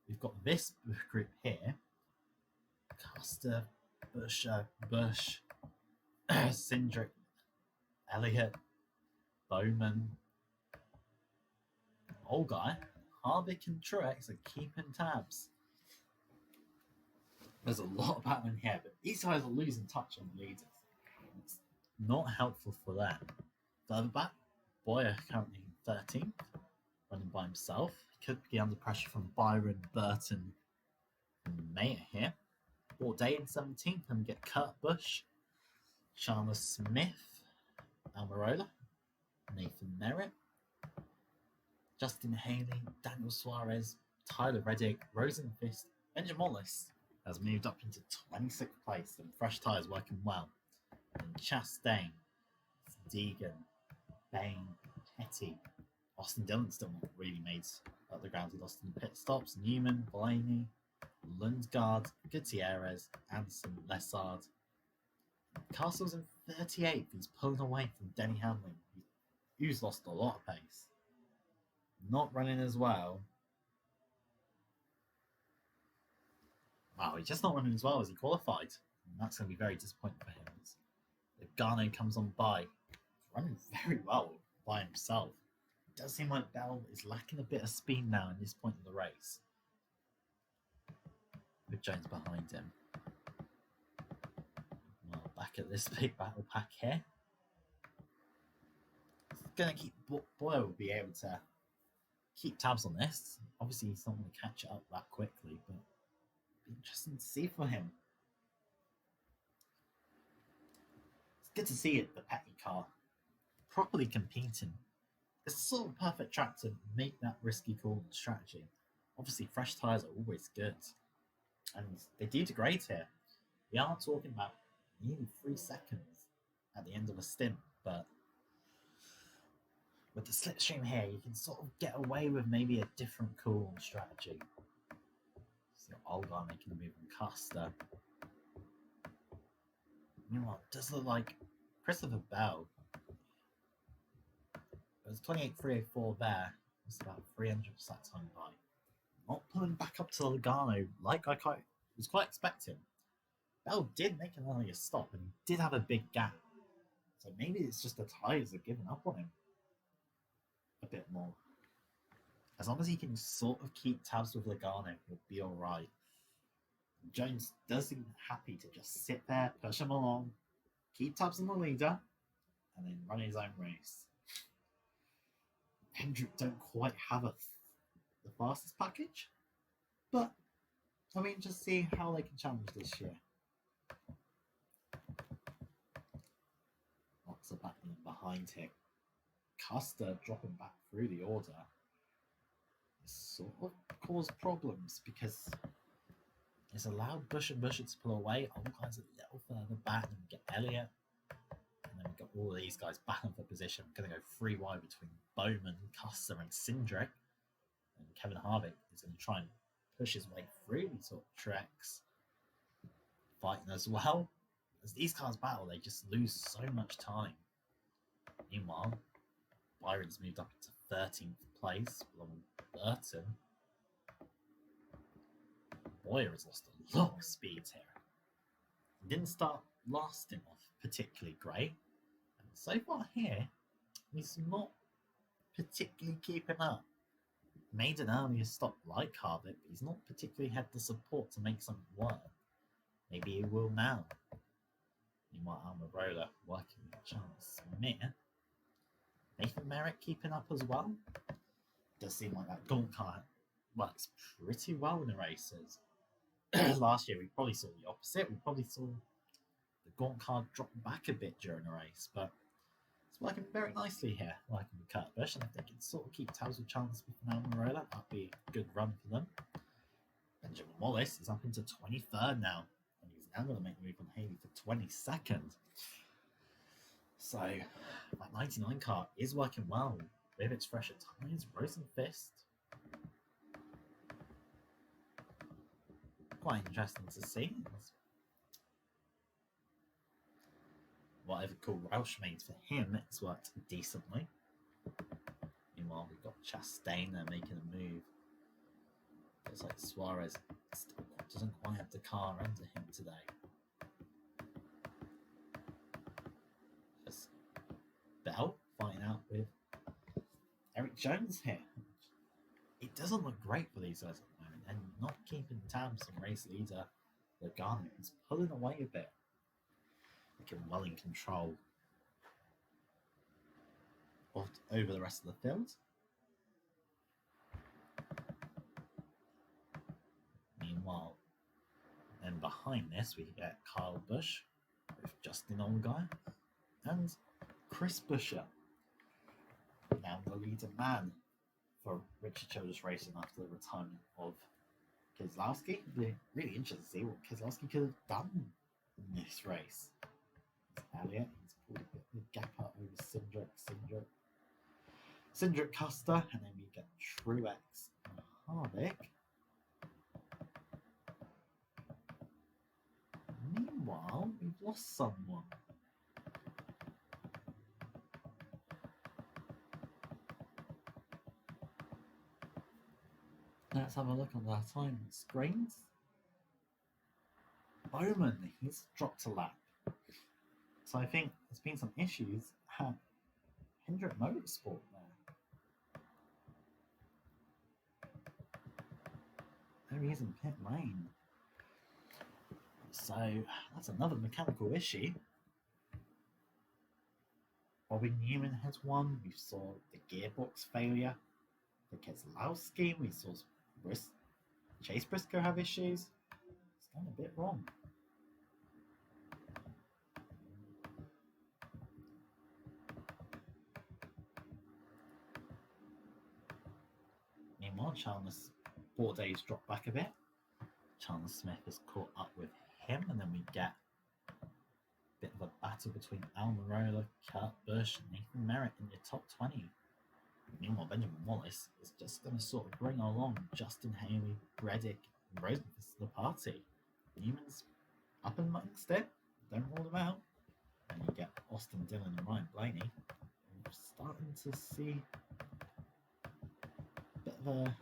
we've got this group here. Custer, Bush, Cindric, Elliott, Bowman, old guy, Harvick and Truex are keeping tabs. There's a lot of battling here, but these guys are losing touch on the leaders. It's not helpful for them. Further back, Boyer currently 13th, running by himself. He could be under pressure from Byron, Burton, and Mayer here. Bourdais in 17th, and we get Kurt Busch, Chandler Smith, Almirola, Nathan Merritt, Justin Haley, Daniel Suarez, Tyler Reddick, Rosenqvist, Benjamin Wallace has moved up into 26th place, and fresh tyres working well. And Chastain, Deegan, Bain, Petty, Austin Dillon still not really made up the ground. He lost in the pit stops. Newman, Blaney, Lundgaard, Gutierrez, Anson, Lessard. Castle's in 38th. He's pulling away from Denny Hamlin, who's lost a lot of pace. Not running as well. Wow, he's just not running as well as he qualified. And that's going to be very disappointing for him. If Garno comes on by, he's running very well by himself. It does seem like Bell is lacking a bit of speed now at this point in the race, with Jones behind him. Well, back at this big battle pack here. It's going to keep Boyle will be able to keep tabs on this. Obviously, he's not going to catch it up that quickly, but it'll be interesting to see for him. It's good to see it, the Petty car properly competing. It's sort of perfect track to make that risky call and strategy. Obviously, fresh tyres are always good, and they do degrade here. We are talking about nearly 3 seconds at the end of a stint, but with the slipstream here, you can sort of get away with maybe a different call and strategy. So Olgar making a move on Custer. Meanwhile, it does look like Christopher Bell. It was 28.304 there. It's about 300 that time by. Not pulling back up to Logano like I was quite expecting. Bell did make an earlier stop and he did have a big gap. So maybe it's just the tyres are giving up on him a bit more. As long as he can sort of keep tabs with Logano, he'll be alright. Jones does seem happy to just sit there, push him along, keep tabs on the leader, and then run his own race. Hendrick don't quite have the fastest package, but I mean, just see how they can challenge this year. Lots of battling behind him. Custer dropping back through the order. This sort of caused problems because it's allowed Bush and Busher to pull away. All guys a little further back, and we get Elliott. And then we've got all of these guys battling for position. We're going to go 3 wide between Bowman, Custer, and Cindric. And Kevin Harvick is going to try and push his way through these sort of tracks. Fighting as well. As these cars battle, they just lose so much time. Meanwhile, Byron's moved up into 13th place along with Burton. Boyer has lost a lot of speed here. He didn't start last stint off particularly great. And so far here, he's not particularly keeping up. Made an earlier stop like Harvick, but he's not particularly had the support to make something work. Maybe he will now. Meanwhile, Almirola working with Charles Smith. Nathan Merritt keeping up as well. Does seem like that Gaunt car works pretty well in the races. last year we probably saw the opposite. We probably saw the Gaunt card drop back a bit during the race, but it's working very nicely here, working with Kurt Busch, and if they can sort of keep tabs with Chance Smith and Almirola, that'd be a good run for them. Benjamin Wallace is up into 23rd now, and he's now going to make the move on Haley for 22nd. So that 99 car is working well with its fresher tyres, Rosen Fist. Quite interesting to see. Whatever cool Roush made for him, it's worked decently. Meanwhile, we've got Chastain there making a move. Looks like Suarez still doesn't quite have the car under him today. Just Bell fighting out with Eric Jones here. It doesn't look great for these guys at the moment, and not keeping tabs on race leader Logano. He's pulling away a bit. Looking well in control over the rest of the field. Meanwhile, then behind this we get Kyle Busch with Justin Allgaier and Chris Buescher. Now the leader man for Richard Childress Racing after the retirement of Keselowski. It'd be really interesting to see what Keselowski could have done in this race. It's Elliott, he's pulled a bit of a gap out over Cindric Custer, and then we get Truex and Harvick. Meanwhile, we've lost someone. Let's have a look on our time screens. Bowman, he's dropped a lap. So I think there's been some issues at Hendrick Motorsport there. There he is in pit lane. So that's another mechanical issue. Bobby Newman has one. We saw the gearbox failure for Keselowski. We saw Chase Briscoe have issues. It's gone a bit wrong. Meanwhile, Chandler Bourdais dropped back a bit. Chandler Smith has caught up with him, and then we get a bit of a battle between Almirola, Kurt Busch, and Nathan Merritt in the top 20. Meanwhile, Benjamin Wallace is just going to sort of bring along Justin Haley, Reddick, and Rosenfist to the party. Newman's up and amongst it. Don't rule them out. And you get Austin Dillon and Ryan Blaney. And we're starting to see a bit of a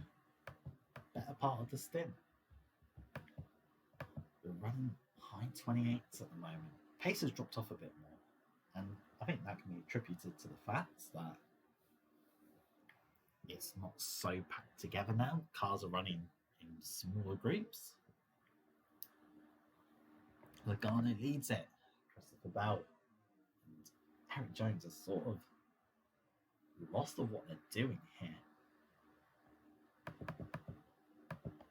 better part of the stint. We're running high 28s at the moment. Pace has dropped off a bit more. And I think that can be attributed to the fact that it's not so packed together now. Cars are running in smaller groups. Logano leads it. Christopher Bell and Eric Jones are sort of lost of what they're doing here.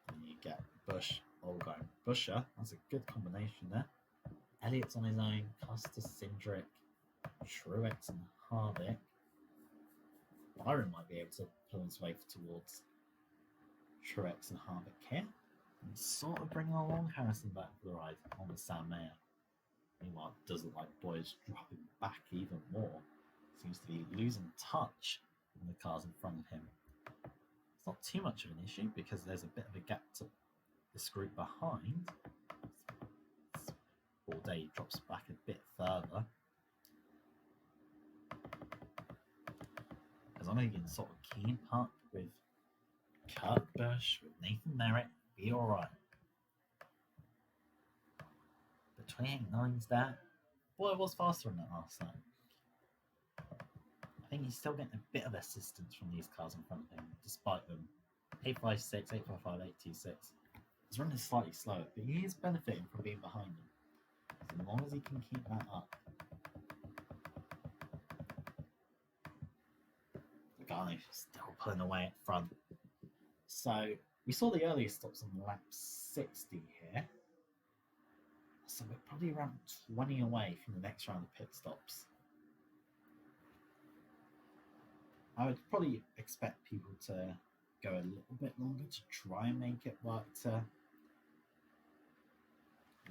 And you get Busch, Allgaier, Buescher. That's a good combination there. Elliott's on his own. Custer, Cindric, Truex, and Harvick. Byron might be able to pull his way towards Truex and Harvick here. And sort of bringing along Harrison back for the ride on the Sam Mayer. Meanwhile, it does look like Boyd's dropping back even more. Seems to be losing touch in the cars in front of him. It's not too much of an issue because there's a bit of a gap to this group behind. Bourdais drops back a bit further. As long as you can sort of keep up with Kurt Busch, with Nathan Merritt, be alright. The 28.9's there. Boy, it was faster than that last time. I think he's still getting a bit of assistance from these cars in front of him, despite them. 856, 855, 826. He's running slightly slower, but he is benefiting from being behind them. As long as he can keep that up. The guy still pulling away at front. So We saw the earliest stops on lap 60 here. So we're probably around 20 away from the next round of pit stops. I would probably expect people to go a little bit longer to try and make it work to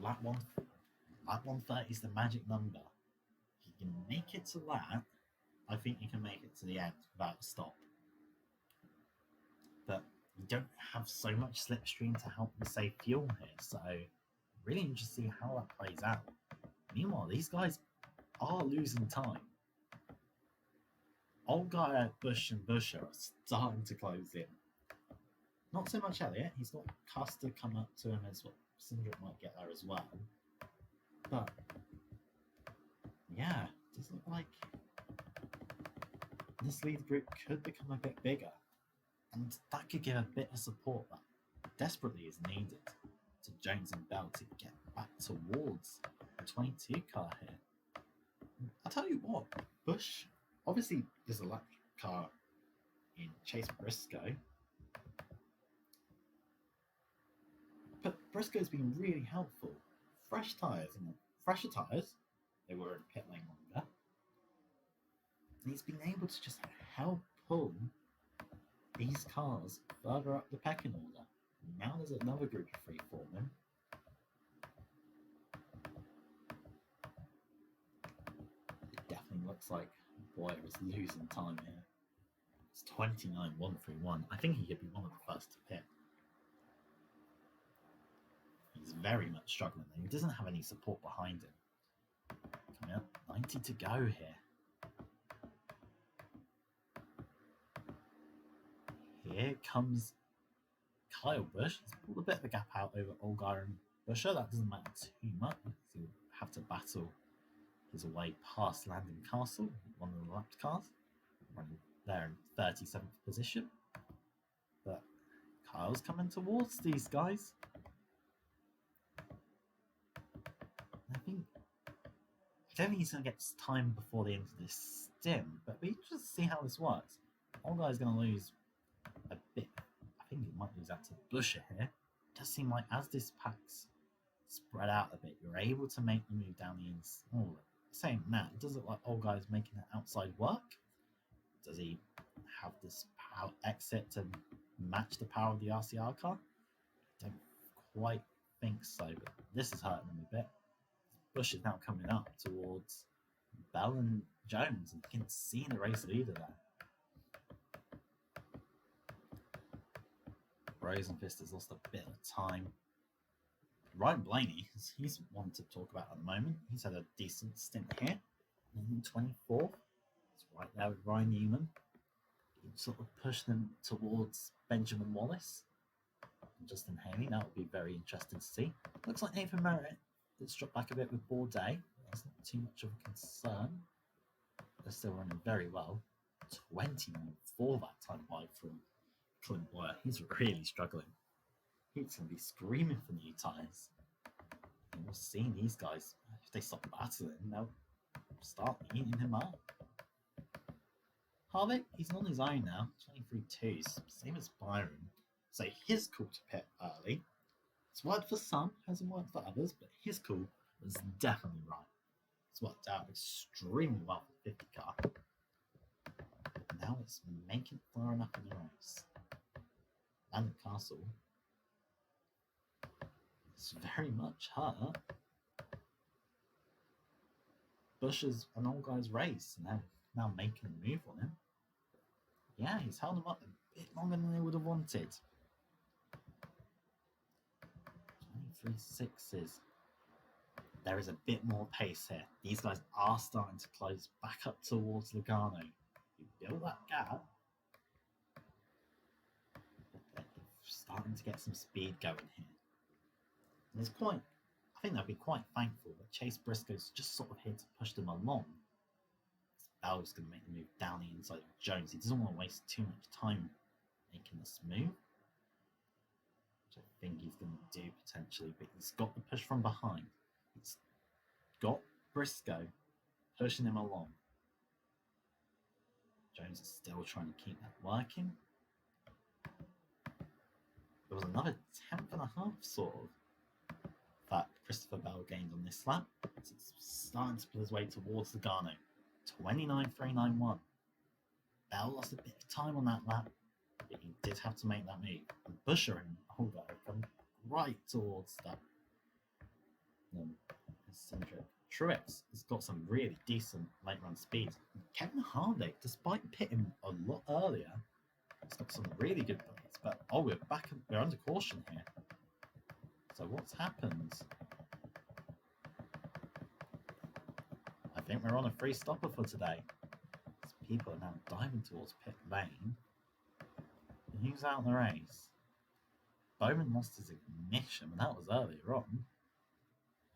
lap 130 is the magic number. If you can make it to that, I think you can make it to the end without a stop. But you don't have so much slipstream to help you save fuel here, so really interested to see how that plays out. Meanwhile, these guys are losing time. Old guy Bush and Busher are starting to close in. Not so much Elliott, he's got Custer come up to him as well. Cindric might get there as well. But yeah, it does look like this lead group could become a bit bigger. And that could give a bit of support that desperately is needed to Jones and Bell to get back towards the 22 car here. I'll tell you what, Bush, obviously there's a lap car in Chase Briscoe, but Briscoe's been really helpful. Fresh tyres, and fresher tyres, they were in pit lane longer, and he's been able to just help pull these cars further up the pecking order. Now there's another group of three for them. It definitely looks like Boyer is losing time here. It's 29.131. I think he could be one of the first to pit. He's very much struggling there. He doesn't have any support behind him. Coming up, 90 to go here. Here comes Kyle Busch. He's pulled a bit of a gap out over Allgaier and Busher. That doesn't matter too much. He'll have to battle his way past Landon Castle, one of the lapped cars, running there in 37th position. But Kyle's coming towards these guys. I don't think he's going to get time before the end of this stim, but we just see how this works. Allgaier's going to lose a bit. I think it might lose out to Busher here. It does seem like as this pack's spread out a bit, you're able to make the move down the inside. Oh, saying that, it does look like Allgaier's making that outside work. Does he have this power exit to match the power of the RCR car? I don't quite think so, but this is hurting him a bit. Bush is now coming up towards Bell and Jones, and you can see the race leader there. Rosenfist has lost a bit of time. Ryan Blaney, he's one to talk about at the moment. He's had a decent stint here in 24th. It's right there with Ryan Newman. He sort of pushed them towards Benjamin Wallace and Justin Haley. That would be very interesting to see. Looks like Nathan Merritt has dropped back a bit with Bourdais. That's not too much of a concern. They're still running very well. 20.4 that time wide from Clint Boyer. He's really struggling. He's going to be screaming for new tyres. And we'll see these guys, if they stop battling, they'll start eating him up. Harvick, he's on his own now. 23.2s, same as Byron. So his call to pit early. It's worked for some, hasn't worked for others, but his call was definitely right. It's worked out extremely well for the 50 car. Now it's making it far enough in the race. And the Castle is very much hurt. Bush's an Allgaier's race, and they're now making a move on him. Yeah, he's held him up a bit longer than they would have wanted. 23.6s. There is a bit more pace here. These guys are starting to close back up towards Logano. You build that gap, but they're starting to get some speed going here. And it's quite, I think they'll be quite thankful that Chase Briscoe's just sort of here to push them along. Bell's going to make the move down the inside of Jones. He doesn't want to waste too much time making this move, which I think he's going to do potentially, but he's got the push from behind. He's got Briscoe pushing him along. Jones is still trying to keep that working. there was another tenth and a half sort of that Christopher Bell gained on this lap. So it's starting to pull his way towards the Garno. 29.391. Bell lost a bit of time on that lap, but he did have to make that move. And Buescher and Holger come right towards that. Eccentric. Truex has got some really decent late run speed. Kevin Harvick, despite pitting a lot earlier, has got some really good blades. But we're under caution here. So what's happened? I think we're on a free stopper for today. People are now diving towards pit lane. And who's out in the race? Bowman lost his ignition, and that was earlier on.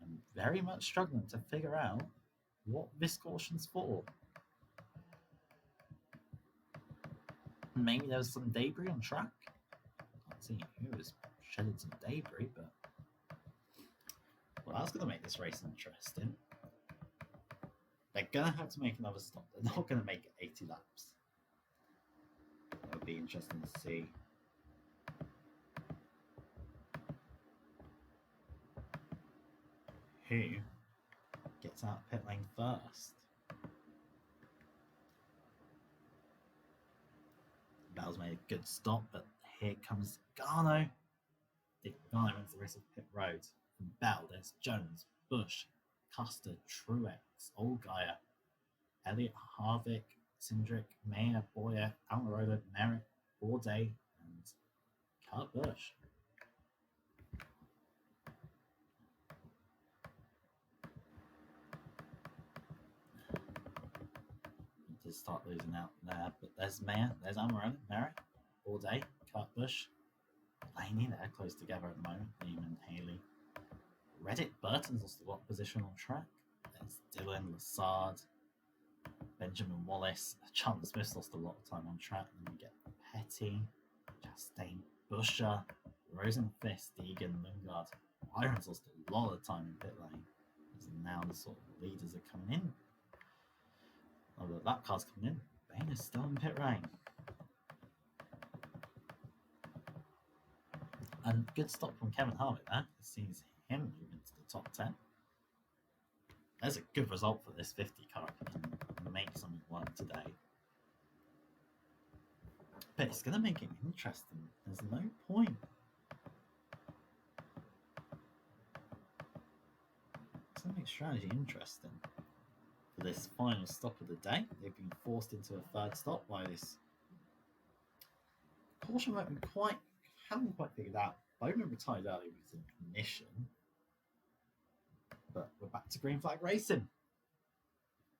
I'm very much struggling to figure out what this caution's for. Maybe there was some debris on track. I can't see who was shedding some debris, but well, that's going to make this race interesting. They're going to have to make another stop. They're not going to make it 80 laps. That would be interesting to see. Who gets out pit lane first? Bell's made a good stop, but here comes Garno. Garno wins the rest of pit road. From Bell, there's Jones, Busch, Custer, Truex, Allgaier, Elliott, Harvick, Cindric, Mayer, Boyer, Almirola, Merritt, Bourdais, and Kurt Busch. He did start losing out there, but there's Mayer, there's Almirola, Merritt, Bourdais, Kurt Busch. Blaney, they're close together at the moment, Liam and Haley. Reddick, Burton's lost a lot of position on track. There's Dillon, Lassard, Benjamin Wallace. Chandler Smith's lost a lot of time on track. And then we get Petty, Chastain, Buescher, Rosenqvist, Deegan, Lundgaard. Byron's lost a lot of time in pit lane. As now the sort of leaders are coming in. Oh, the lap car's coming in. Bain is still in pit lane. And good stop from Kevin Harvick there. It sees him move into the top 10. There's a good result for this 50 car if it can make something work today. But it's going to make it interesting. There's no point. It's going to make strategy interesting. For this final stop of the day, they've been forced into a third stop by this caution haven't quite figured out. Bowman retired early with an ignition. But we're back to green flag racing.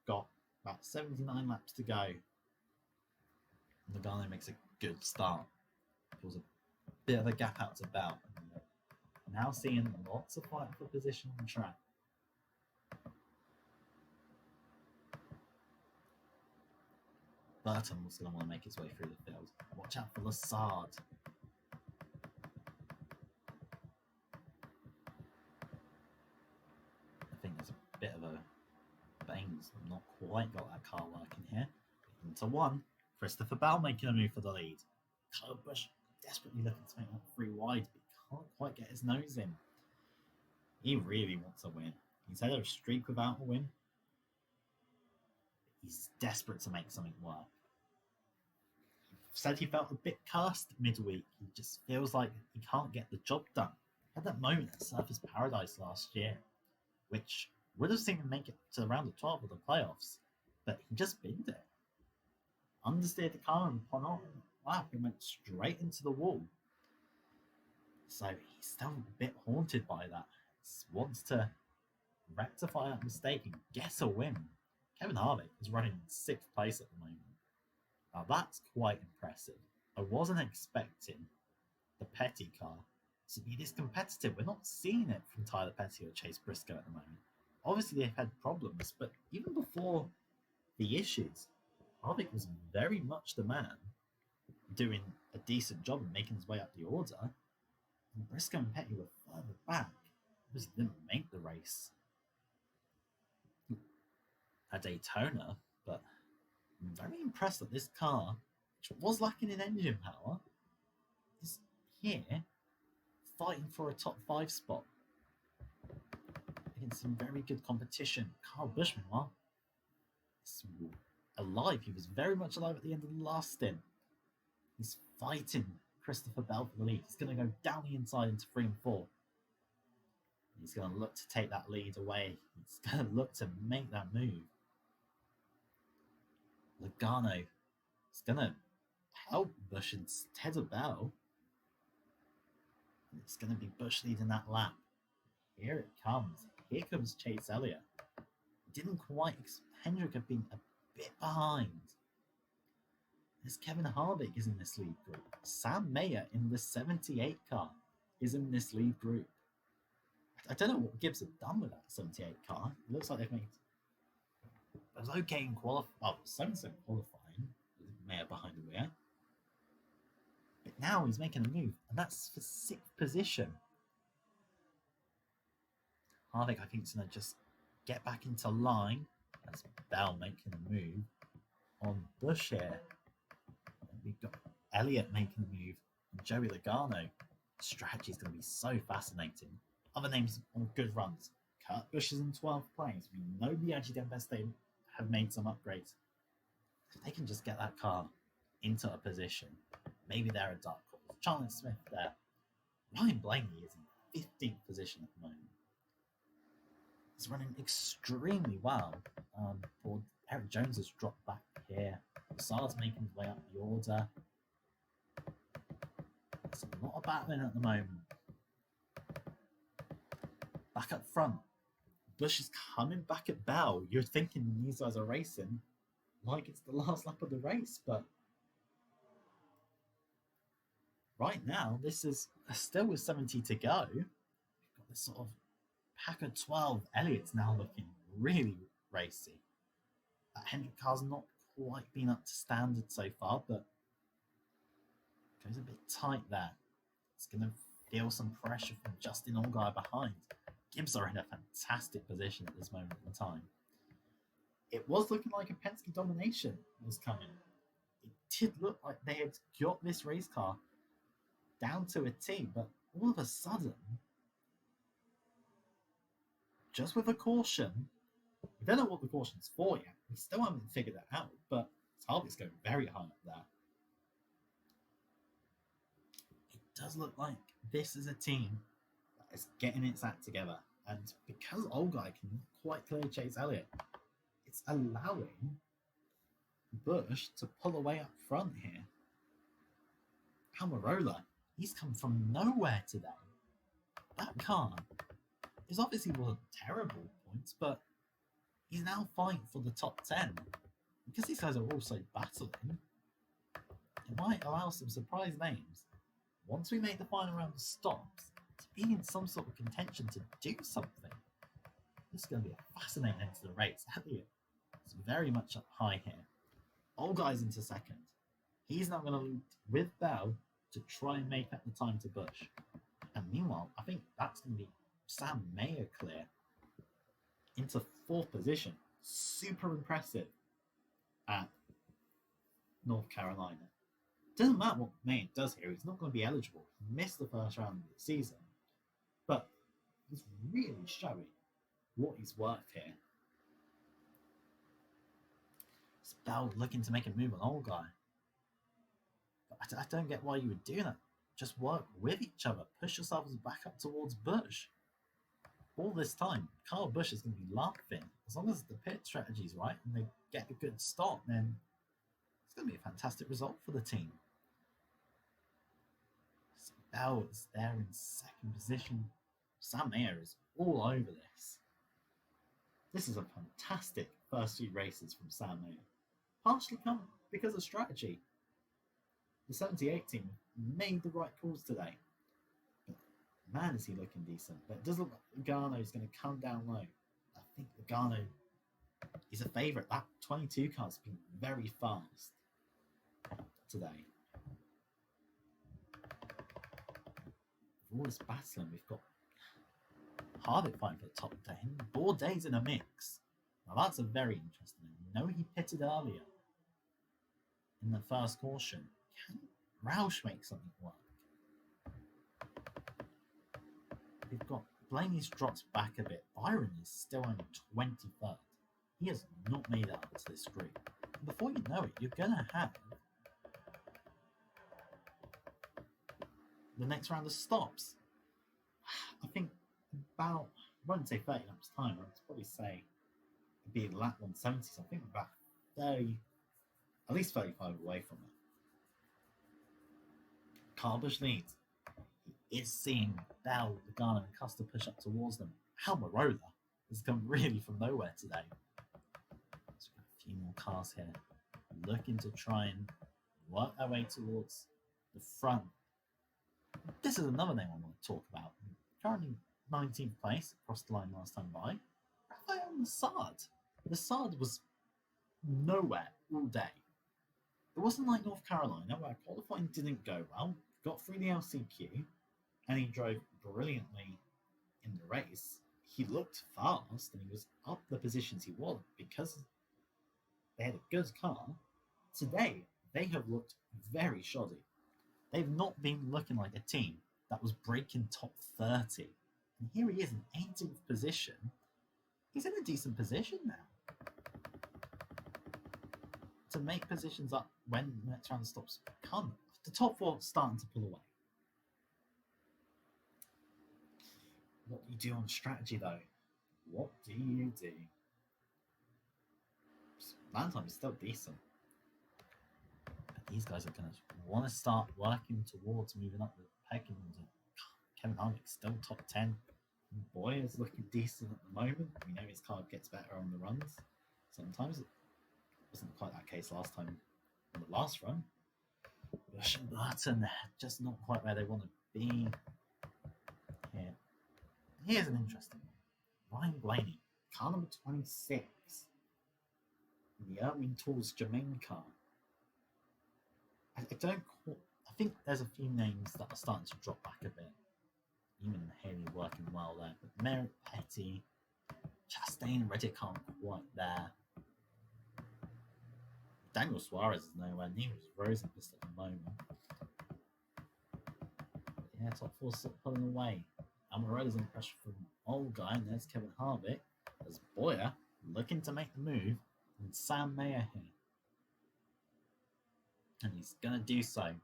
Got about 79 laps to go. And Logano makes a good start. Pulls a bit of a gap out to Bell. Now seeing lots of fight for position on track. Burton was going to want to make his way through the field. Watch out for Lassard. I think there's a bit of a Baines not quite got that car working here. Into one. Christopher Bell making a move for the lead. Kurt Busch desperately looking to make that three wide, but he can't quite get his nose in. He really wants a win. He's had a streak without a win. He's desperate to make something work. He said he felt a bit cursed midweek. He just feels like he can't get the job done. He had that moment at Surfers Paradise last year, which would have seen him make it to the round of 12 of the playoffs, but he just binned it. Understeered the car and upon on lap, he went straight into the wall. So he's still a bit haunted by that. He wants to rectify that mistake and get a win. Kevin Harvick is running in 6th place at the moment. Now that's quite impressive. I wasn't expecting the Petty car to be this competitive. We're not seeing it from Tyler Petty or Chase Briscoe at the moment. Obviously they've had problems, but even before the issues, Harvick was very much the man, doing a decent job and making his way up the order. And Briscoe and Petty were further back. Obviously didn't make the race at Daytona, but I'm very impressed that this car, which was lacking in engine power, is here fighting for a top 5 spot against some very good competition. Kyle Busch, meanwhile, is alive. He was very much alive at the end of the last stint. He's fighting Christopher Bell for the lead. He's going to go down the inside into 3 and 4. He's going to look to take that lead away. He's going to look to make that move. Logano is going to help Busch instead of Bell. It's going to be Busch leading that lap. Here it comes. Here comes Chase Elliott. Didn't quite. Hendrick had been a bit behind. There's Kevin Harvick is in this lead group. Sam Mayer in the 78 car is in this lead group. I don't know what Gibbs have done with that 78 car. It looks like they've made. It was okay in qualifying. Well, 7-7 qualifying with Mayer behind the rear. But now he's making a move, and that's for 6th position. Harvick, I think, is going to just get back into line. That's Bell making a move on Busch here. And we've got Elliott making a move and Joey Logano. The strategy is going to be so fascinating. Other names on good runs. Kurt Busch is in 12th place. We know the Biaggi Tempeste have made some upgrades. If they can just get that car into a position, maybe they're a dark horse. Charlie Smith there. Ryan Blaney is in 15th position at the moment. He's running extremely well. Eric Jones has dropped back here. Saar's making his way up the order. There's a lot of battling at the moment. Back up front. Busch is coming back at Bell. You're thinking these guys are racing like it's the last lap of the race, but right now, this is still with 70 to go. We've got this sort of pack of 12. Elliott's now looking really racy. That Hendrick car's not quite been up to standard so far, but goes a bit tight there. It's going to feel some pressure from Justin Allgaier behind. Gibbs are in a fantastic position at this moment in time. It was looking like a Penske domination was coming. It did look like they had got this race car down to a T, but all of a sudden, just with a caution, we don't know what the caution's for yet. We still haven't figured that out, but Harvick's going very high up there. It does look like this is a team that is getting its act together. And because Allgaier can quite clearly chase Elliott, it's allowing Busch to pull away up front here. Almirola, he's come from nowhere today. That car is obviously wasn't terrible points, but he's now fighting for the top 10. Because these guys are also battling, it might allow some surprise names, once we make the final round of stops, to be in some sort of contention to do something. This is going to be a fascinating end to the race. Elliott is very much up high here. Allgaier's into second. He's now going to lead with Bell to try and make up the time to Busch. And meanwhile, I think that's going to be Sam Mayer clear into 4th position. Super impressive at North Carolina. Doesn't matter what Mayer does here, he's not going to be eligible. He missed the first round of the season, but he's really showing what he's worth here. It's Bell looking to make a move on Allgaier. But I don't get why you would do that. Just work with each other. Push yourselves back up towards Busch. All this time, Kyle Busch is going to be laughing. As long as the pit strategy is right and they get a good stop, then it's going to be a fantastic result for the team. So Bell is there in 2nd position. Sam Mayer is all over this. This is a fantastic first few races from Sam Mayer. Partially come because of strategy. The 78 team made the right calls today. But man, is he looking decent. But it does look like Logano is going to come down low. I think Logano is a favourite. That 22 car's been very fast today. With all this battling, we've got Harvick fighting for the top 10. Bourdais in a mix. Now that's a very interesting one. We know he pitted earlier in the first caution. Can Roush make something work? we've got Blaney's dropped back a bit. Byron is still only 23rd. He has not made it up to this group. And before you know it, you're going to have the next round of stops. I think about, I wouldn't say 30 laps time, I'd probably say it'd be lap 170, so I think about 30, at least 35 away from it. Carbush leads. He is seeing Bell, Logano, and Custer push up towards them. Almirola has come really from nowhere today. So we've got a few more cars here looking to try and work their way towards the front. This is another name I want to talk about. Currently 19th place across the line last time by. Rafael Nassard. Nassard was nowhere all day. It wasn't like North Carolina where qualifying didn't go well, got through the LCQ, and he drove brilliantly in the race. He looked fast and he was up the positions he was because they had a good car. Today, they have looked very shoddy. They've not been looking like a team that was breaking top 30. And here he is in 18th position. He's in a decent position now to make positions up when the next round of stops come. The top four starting to pull away. What do you do on strategy though? What do you do? Land time is still decent. But these guys are going to want to start working towards moving up the pecking order. Kevin Harvick still top 10. Boy is looking decent at the moment. We know his car gets better on the runs. Sometimes it wasn't quite that case last time on the last run. Busch and Burton just not quite where they want to be here. Here's an interesting one. Ryan Blaney, car number 26. In the Irwin Tools Jermaine car. I think there's a few names that are starting to drop back a bit. Even Haley working well there. But Merritt, Petty, Chastain, Reddick aren't quite there. Daniel Suarez is nowhere near as Rosenquist at the moment. But yeah, top four still pulling away. Almirola's under pressure from old guy, and there's Kevin Harvick. There's Boyer looking to make the move, and Sam Mayer here. And he's going to do so.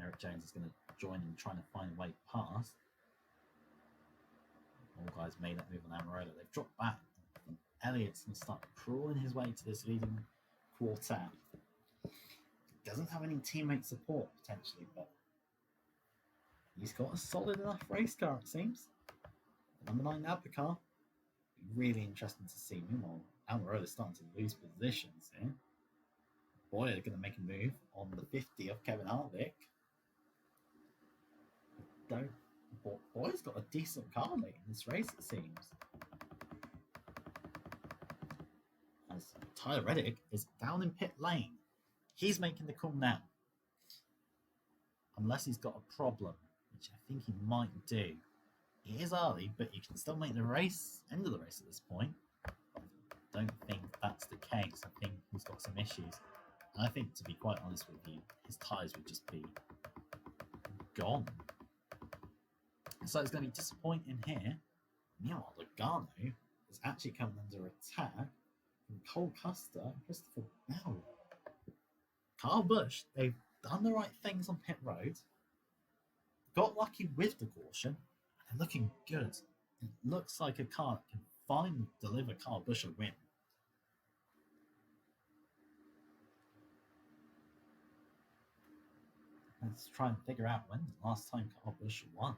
Eric Jones is going to join him, trying to find a way past. All guys made that move on Almirola. They've dropped back. And Elliott's going to start crawling his way to this leading quartet. Doesn't have any teammate support, potentially, but he's got a solid enough race car, it seems. Number 9 Napa car. Really interesting to see. Meanwhile, Almirola's starting to lose positions here. Boyer going to make a move on the 50 of Kevin Harvick. Boyer's got a decent car late in this race, it seems. As Tyler Reddick is down in pit lane. He's making the call now. Unless he's got a problem, which I think he might do. He is early, but you can still make the race, end of the race at this point. I don't think that's the case. I think he's got some issues. And I think, to be quite honest with you, his tyres would just be gone. So it's going to be disappointing here. Meanwhile, Logano is actually coming under attack from Cole Custer and Christopher Bell. Kyle Busch, they've done the right things on pit road, got lucky with the caution, and they're looking good. It looks like a car that can finally deliver Kyle Busch a win. Let's try and figure out when the last time Kyle Busch won.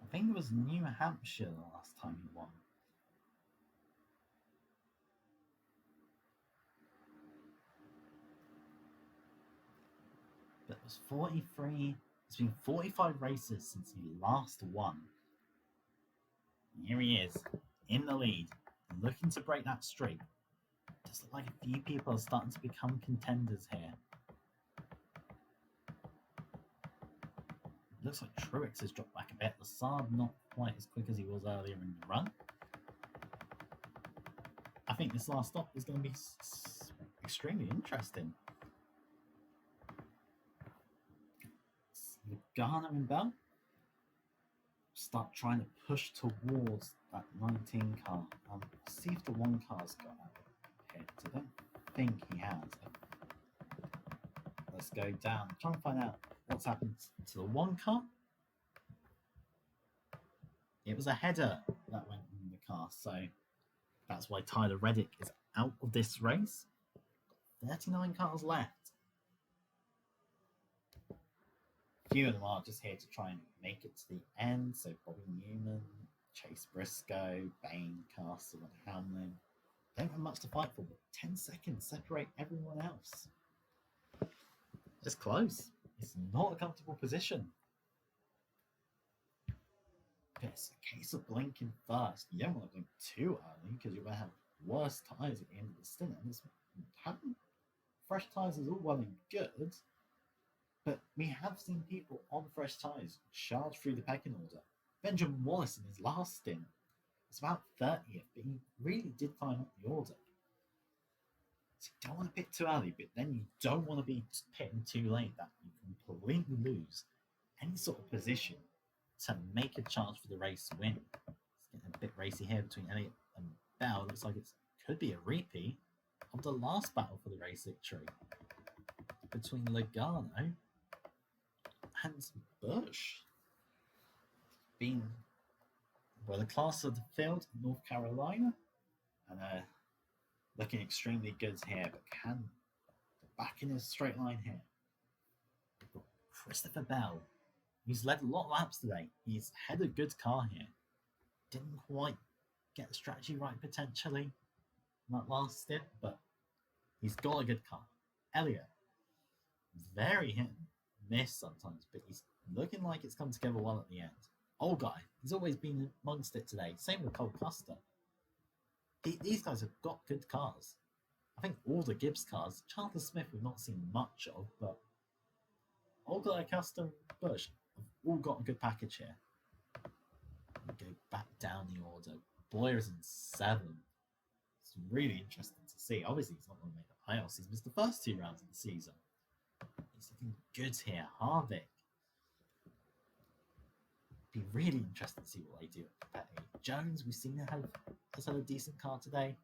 I think it was New Hampshire the last time he won. But it was 43. It's been 45 races since he last won. Here he is, in the lead, looking to break that streak. Does look like a few people are starting to become contenders here. Looks like Truex has dropped back a bit. Lassard not quite as quick as he was earlier in the run. I think this last stop is going to be extremely interesting. Logano and Bell start trying to push towards that 19 car. See if the 1 car's got out here. I don't think he has. Let's go down. Try and find out what's happened to the 1 car. It was a header that went in the car, so that's why Tyler Reddick is out of this race. 39 cars left. A few of them are just here to try and make it to the end. So Bobby Newman, Chase Briscoe, Bain, Castle, and Hamlin. Don't have much to fight for, but 10 seconds separate everyone else. It's close. It's not a comfortable position. It's a case of blinking first. You don't want to blink too early because you're going to have worse tyres at the end of the stint. And having fresh tyres is all well and good, but we have seen people on fresh tyres charge through the pecking order. Benjamin Wallace in his last stint was about 30th, but he really did climb up the order. So you don't want to pit too early, but then you don't want to be pitting too late that you completely lose any sort of position to make a chance for the race win. It's getting a bit racy here between Elliott and Bell. Looks like it could be a repeat of the last battle for the race victory between Logano and Busch. Been the class of the field in North Carolina, and looking extremely good here, but can back in a straight line here. We've got Christopher Bell. He's led a lot of laps today. He's had a good car here. Didn't quite get the strategy right potentially in that last stint, but he's got a good car. Elliott, very hit and miss sometimes, but he's looking like it's come together well at the end. Old guy, he's always been amongst it today. Same with Cole Custer. These guys have got good cars. I think all the Gibbs cars, Chandler Smith we've not seen much of, but Old guy, Custer, and Busch have all got a good package here. We go back down the order. Boyer's in 7. It's really interesting to see. Obviously, he's not going to make the playoffs. He's missed the first 2 rounds of the season. He's looking good here. Harvick. Be really interesting to see what they do at Petty. Jones, we've seen has had a decent car today.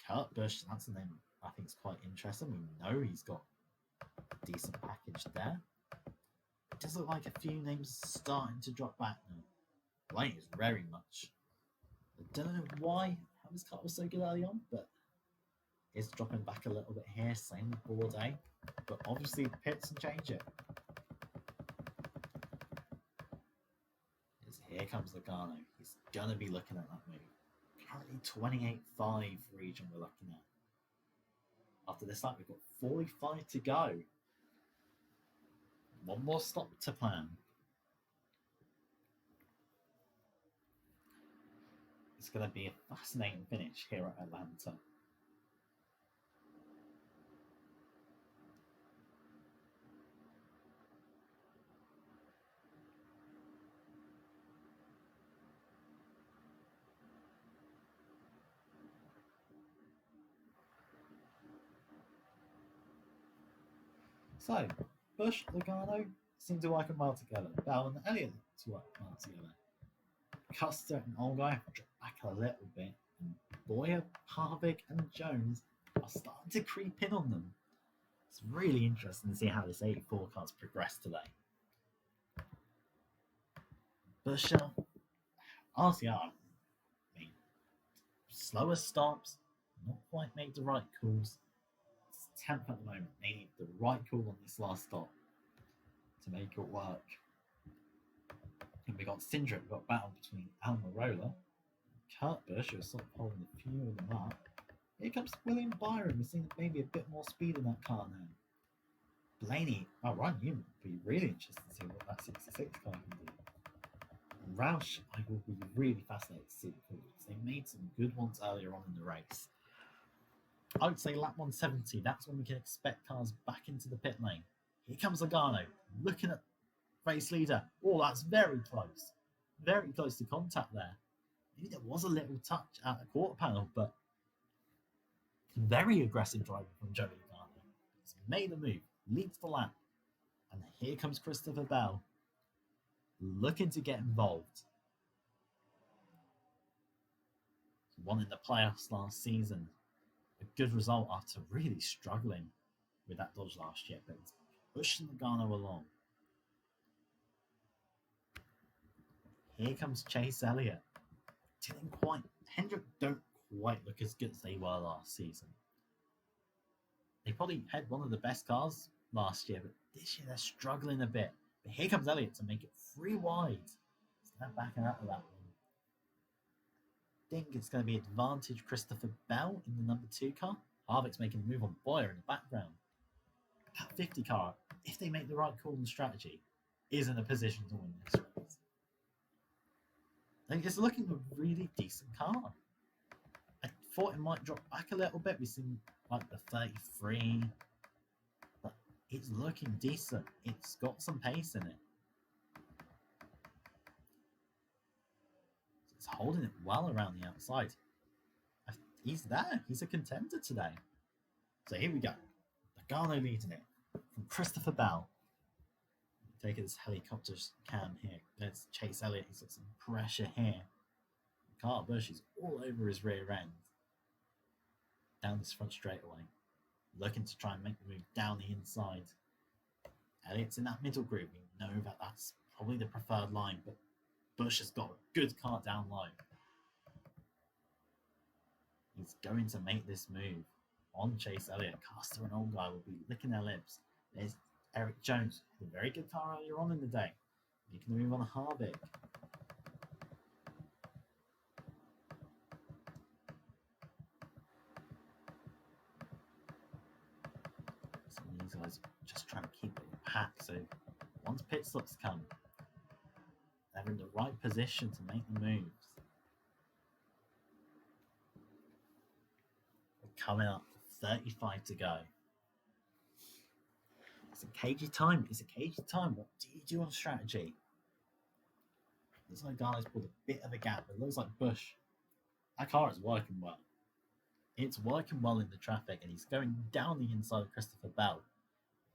Kurt Busch, that's a name I think is quite interesting. We know he's got a decent package there. It does look like a few names starting to drop back now. Blaine is very much. I don't know why how his car was so good early on, but it's dropping back a little bit here. Same with Bourdais, but obviously pits and change it. Here comes Logano. He's going to be looking at that move. Currently 28.5 region we're looking at. After this lap, we've got 45 to go. One more stop to plan. It's going to be a fascinating finish here at Atlanta. So, Busch, Logano seem to work well together. Bell and Elliott to work well together. Custer and Allgaier have dropped back a little bit, and Bowyer, Harvick, and Jones are starting to creep in on them. It's really interesting to see how this 84 car's progressed today. Busch, RCR, made slower stops, not quite made the right calls. 10th at the moment. They need the right call on this last stop to make it work. And we got Cindric, we got battle between Almirola and Kurt Busch, who are sort of holding a few of them up. Here comes William Byron. We're seeing maybe a bit more speed in that car now. Blaney, Ryan Newman would be really interested to see what that 66 car can do. Roush, I will be really fascinated to see the because they made some good ones earlier on in the race. I would say lap 170, that's when we can expect cars back into the pit lane. Here comes Logano, looking at race leader. Oh, that's very close. Very close to contact there. Maybe there was a little touch at the quarter panel, but very aggressive driving from Joey Logano. He's made a move, leads the lap, and here comes Christopher Bell, looking to get involved. He won in the playoffs last season. A good result after really struggling with that Dodge last year, but he's pushing Logano along. Here comes Chase Elliott. Didn't quite. Hendrick don't quite look as good as they were last season. They probably had one of the best cars last year, but this year they're struggling a bit. But here comes Elliott to make it 3 wide. Step back out of that one. Think it's going to be advantage Christopher Bell in the number 2 car. Harvick's making a move on Boyer in the background. That 50 car, if they make the right call and strategy, is in a position to win this race. It's looking a really decent car. I thought it might drop back a little bit. We've seen like the 33, but it's looking decent. It's got some pace in it. It's holding it well around the outside. He's there. He's a contender today. So here we go. Logano leading it from Christopher Bell. Taking this helicopter cam here. There's Chase Elliott. He's got some pressure here. Carl Busch is all over his rear end. Down this front straightaway. Looking to try and make the move down the inside. Elliott's in that middle group. We know that that's probably the preferred line, but Busch has got a good car down low. He's going to make this move on Chase Elliott. Custer and Allgaier will be licking their lips. There's Eric Jones, a very good car earlier on in the day. Making the move on Harvick. So these guys just trying to keep it packed. So once pit stops come, they're in the right position to make the moves. We're coming up, 35 to go. It's a cagey time. It's a cagey time. What do you do on strategy? Looks like Garner's pulled a bit of a gap. It looks like Busch. That car is working well. It's working well in the traffic, and he's going down the inside of Christopher Bell.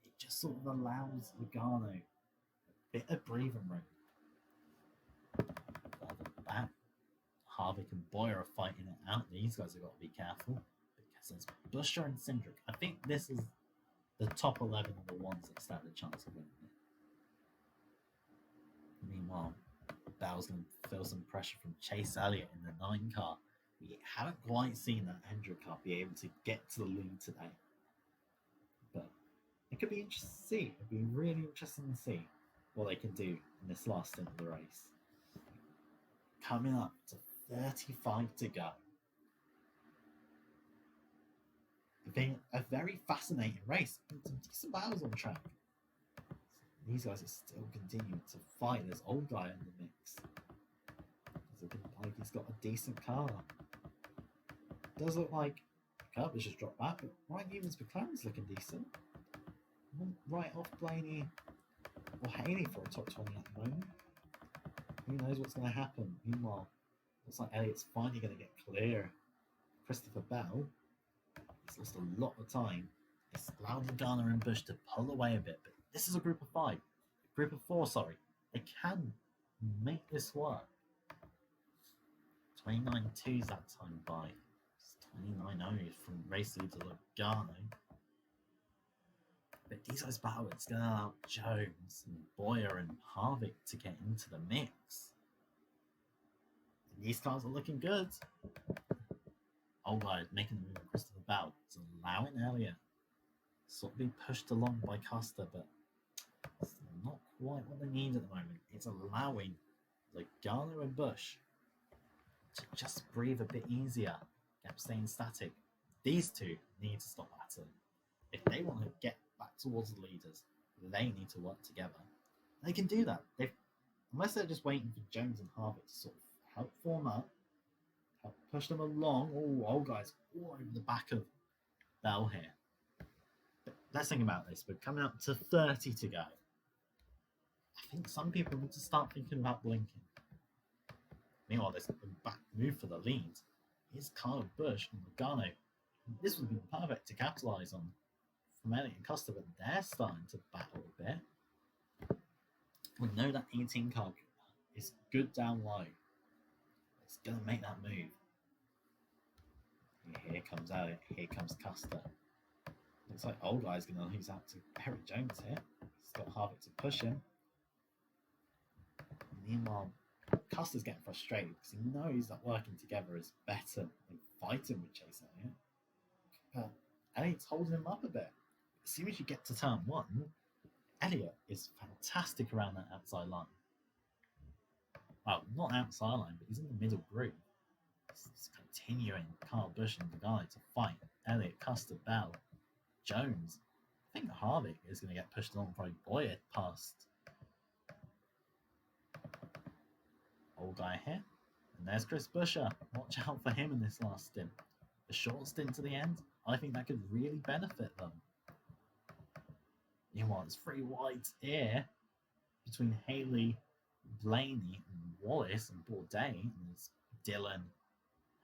It just sort of allows Logano a bit of breathing room. Further back, Harvick and Boyer are fighting it out. These guys have got to be careful because there's Buescher and Cindric. I think this is the top 11 are the ones that stand a chance of winning it. Meanwhile, Bell's going to feel some pressure from Chase Elliott in the 9 car. We haven't quite seen that Hendrick car be able to get to the lead today. But it could be interesting to see. It'd be really interesting to see what they can do in this last stint of the race. Coming up to 35 to go. Being a very fascinating race. Some decent battles on track. These guys are still continuing to fight. There's old guy in the mix. Does it look like he's got a decent car? It does look like Kirby's just dropped back, but Ryan Newman's McLaren's looking decent. Right off Blaney or Haney for a top 20 at the moment. Who knows what's going to happen? Meanwhile, looks like Elliott's finally going to get clear. Christopher Bell. He's lost a lot of time. It's allowed Logano and Busch to pull away a bit, but this is a group of 5. Group of 4, sorry. They can make this work. 29.2 that time by. It's 29.0 from race lead to Logano. But these guys battle. It's going to allow Jones and Boyer and Harvick to get into the mix. And these cars are looking good. Allgaier making the move on Christopher Bell. It's allowing Elliott sort of be pushed along by Custer, but it's not quite what they need at the moment. It's allowing Logano and Busch to just breathe a bit easier, kept staying static. These two need to stop battling. If they want to get back towards the leaders, they need to work together. They can do that. They've unless they're just waiting for Jones and Harvick to sort of help form up, help push them along. Oh, old guys all over the back of Bell here. But let's think about this. We're coming up to 30 to go. I think some people need to start thinking about blinking. Meanwhile, there's a back move for the lead. Here's Kyle Busch and Logano. This would be perfect to capitalise on from Elliott and Costa, but they're starting to battle a bit. We know that 18 car is good down low. It's going to make that move. Here comes Elliott. Here comes Costa. Looks like old guy's going to lose out to Eric Jones here. He's got Harvick to push him. Meanwhile, Costa's getting frustrated because he knows that working together is better than fighting with Chase Elliott. But Elliott's holding him up a bit. As soon as you get to turn 1, Elliott is fantastic around that outside line. Well, not outside line, but he's in the middle group. He's continuing Kyle Busch and the guy to fight Elliott, Costa, Bell, Jones. I think Harvick is going to get pushed along by Boyer past old guy here. And there's Chris Buescher. Watch out for him in this last stint. The short stint to the end, I think that could really benefit them. Meanwhile, it's 3 wides here between Haley, Blaney, and Wallace and Bourdais. And there's Dillon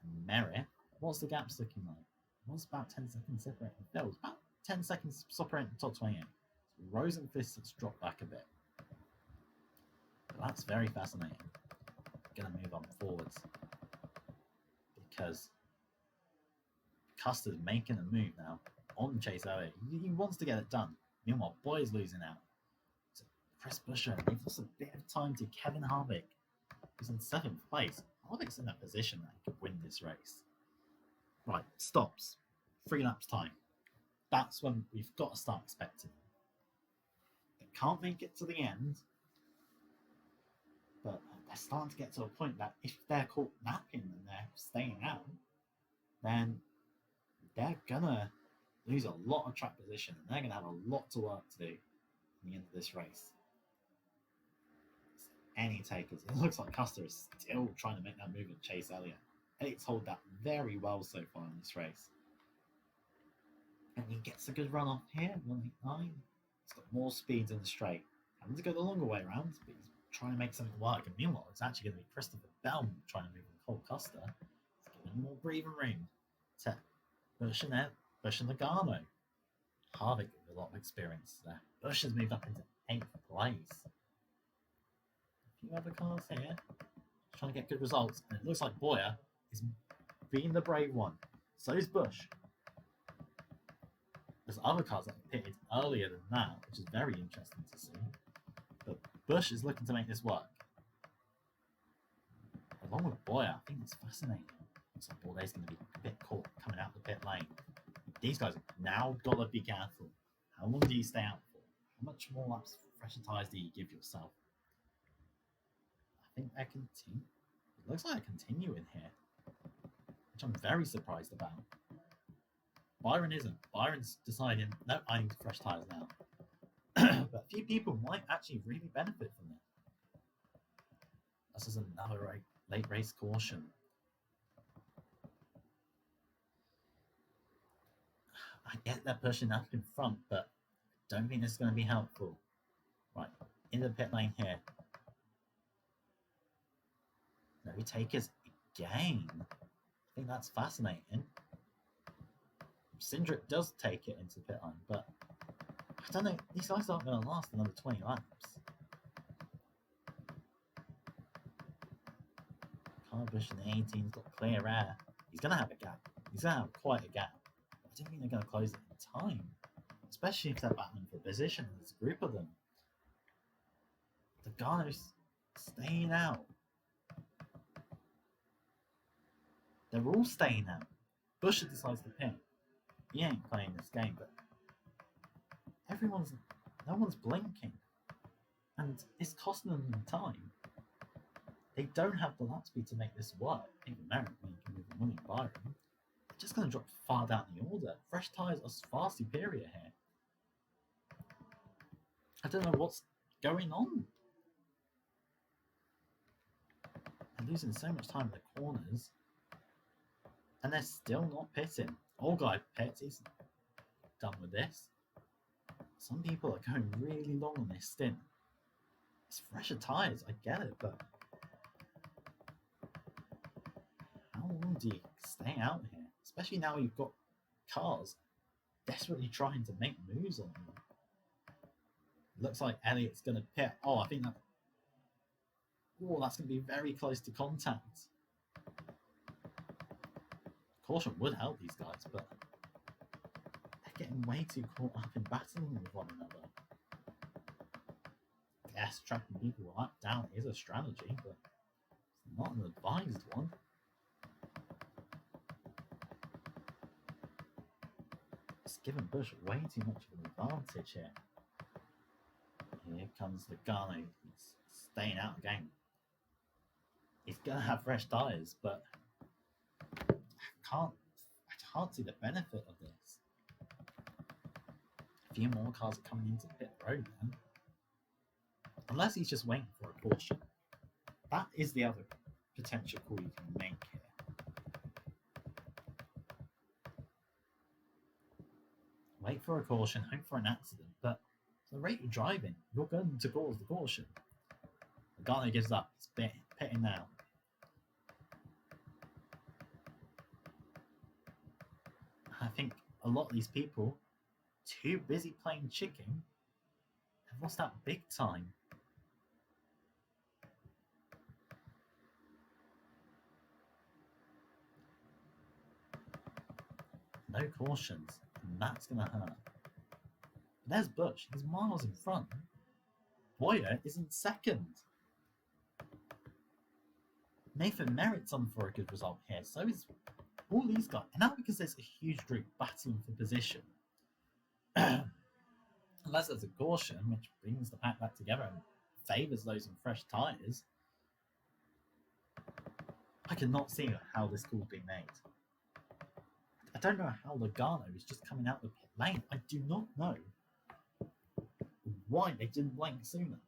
and Merritt. What's the gaps looking like? It was about 10 seconds separating. That was about 10 seconds separating the top 28. So Rosenqvist has dropped back a bit. But that's very fascinating. Going to move on forwards because Custer's making a move now on Chase Elliott. He wants to get it done. Meanwhile, Boy's losing out. So Chris Buescher, they've lost a bit of time to Kevin Harvick, who's in 7th place. Harvick's in a position that he could win this race. Right, stops. 3 laps time. That's when we've got to start expecting. They can't make it to the end, but they're starting to get to a point that if they're caught napping and they're staying out, then they're gonna lose a lot of track position and they're gonna have a lot to work to do in the end of this race. Any takers? It looks like Custer is still trying to make that move and Chase Elliott. Elliott's hold that very well so far in this race. And he gets a good run off here, 189. He's got more speeds in the straight. Having to go the longer way around, but he's trying to make something work. And meanwhile, it's actually going to be Christopher Bell trying to move on Cole Costa. It's giving him more breathing room to Busch and Logano. Harvick with a lot of experience there. Busch has moved up into 8th place. A few other cars here trying to get good results. And it looks like Boyer is being the brave one. So is Busch. There's other cars that pitted earlier than that, which is very interesting to see. But Busch is looking to make this work. Along with Boyer, I think it's fascinating. Looks like Bourdais going to be a bit caught coming out the pit lane. These guys have now got to be careful. How long do you stay out for? How much more laps, fresher tyres do you give yourself? I think they're continuing. It looks like they're continuing here, which I'm very surprised about. Byron isn't. Byron's deciding, no, I need fresh tyres now. But a few people might actually really benefit from it. This is another late race caution. I get they're pushing up in front, but I don't think this is going to be helpful. Right, into the pit lane here. No takers again. I think that's fascinating. Cindric does take it into the pit line, but I don't know. These guys aren't going to last another 20 laps. Kyle Busch in the 18's got clear air. He's going to have a gap. He's going to have quite a gap. I don't think they're going to close it in time, especially if they're battling for position. There's a group of them. Logano's staying out. They're all staying out. Busch decides to pit. He ain't playing this game, but no one's blinking, and it's costing them time. They don't have the lap speed to make this work. Even Merritt, when you can move the money, Byron, they're just going to drop far down the order. Fresh tyres are far superior here. I don't know what's going on. losing so much time in the corners, and they're still not pitting. Old guy pits, he's done with this. Some people are going really long on this stint. It's fresher tyres, I get it, but how long do you stay out here? Especially now you've got cars desperately trying to make moves on them. Looks like Elliott's going to pit. Oh, I think that... Oh, that's going to be very close to contact. Caution would help these guys, but they're getting way too caught up in battling with one another. Yes, tracking people up down is a strategy, but it's not an advised one. It's given Busch way too much of an advantage here. Here comes Logano. He's staying out of the game. He's going to have fresh tyres, but I can't see the benefit of this. A few more cars are coming into the pit road then. Unless he's just waiting for a caution. That is the other potential call you can make here. Wait for a caution, hope for an accident, but the rate you're driving, you're going to cause the caution. Logano gives up. He's pitting now. I think a lot of these people, too busy playing chicken, have lost out big time. No cautions, and that's going to hurt. There's Busch, he's miles in front. Boyer is in second. Nathan Merritt's on for a good result here, so is all these guys. And now because there's a huge group battling for position. Unless there's a caution, which brings the pack back together and favours those in fresh tyres, I cannot see how this call's being made. I don't know how Logano is just coming out the pit lane. I do not know why they didn't blank sooner.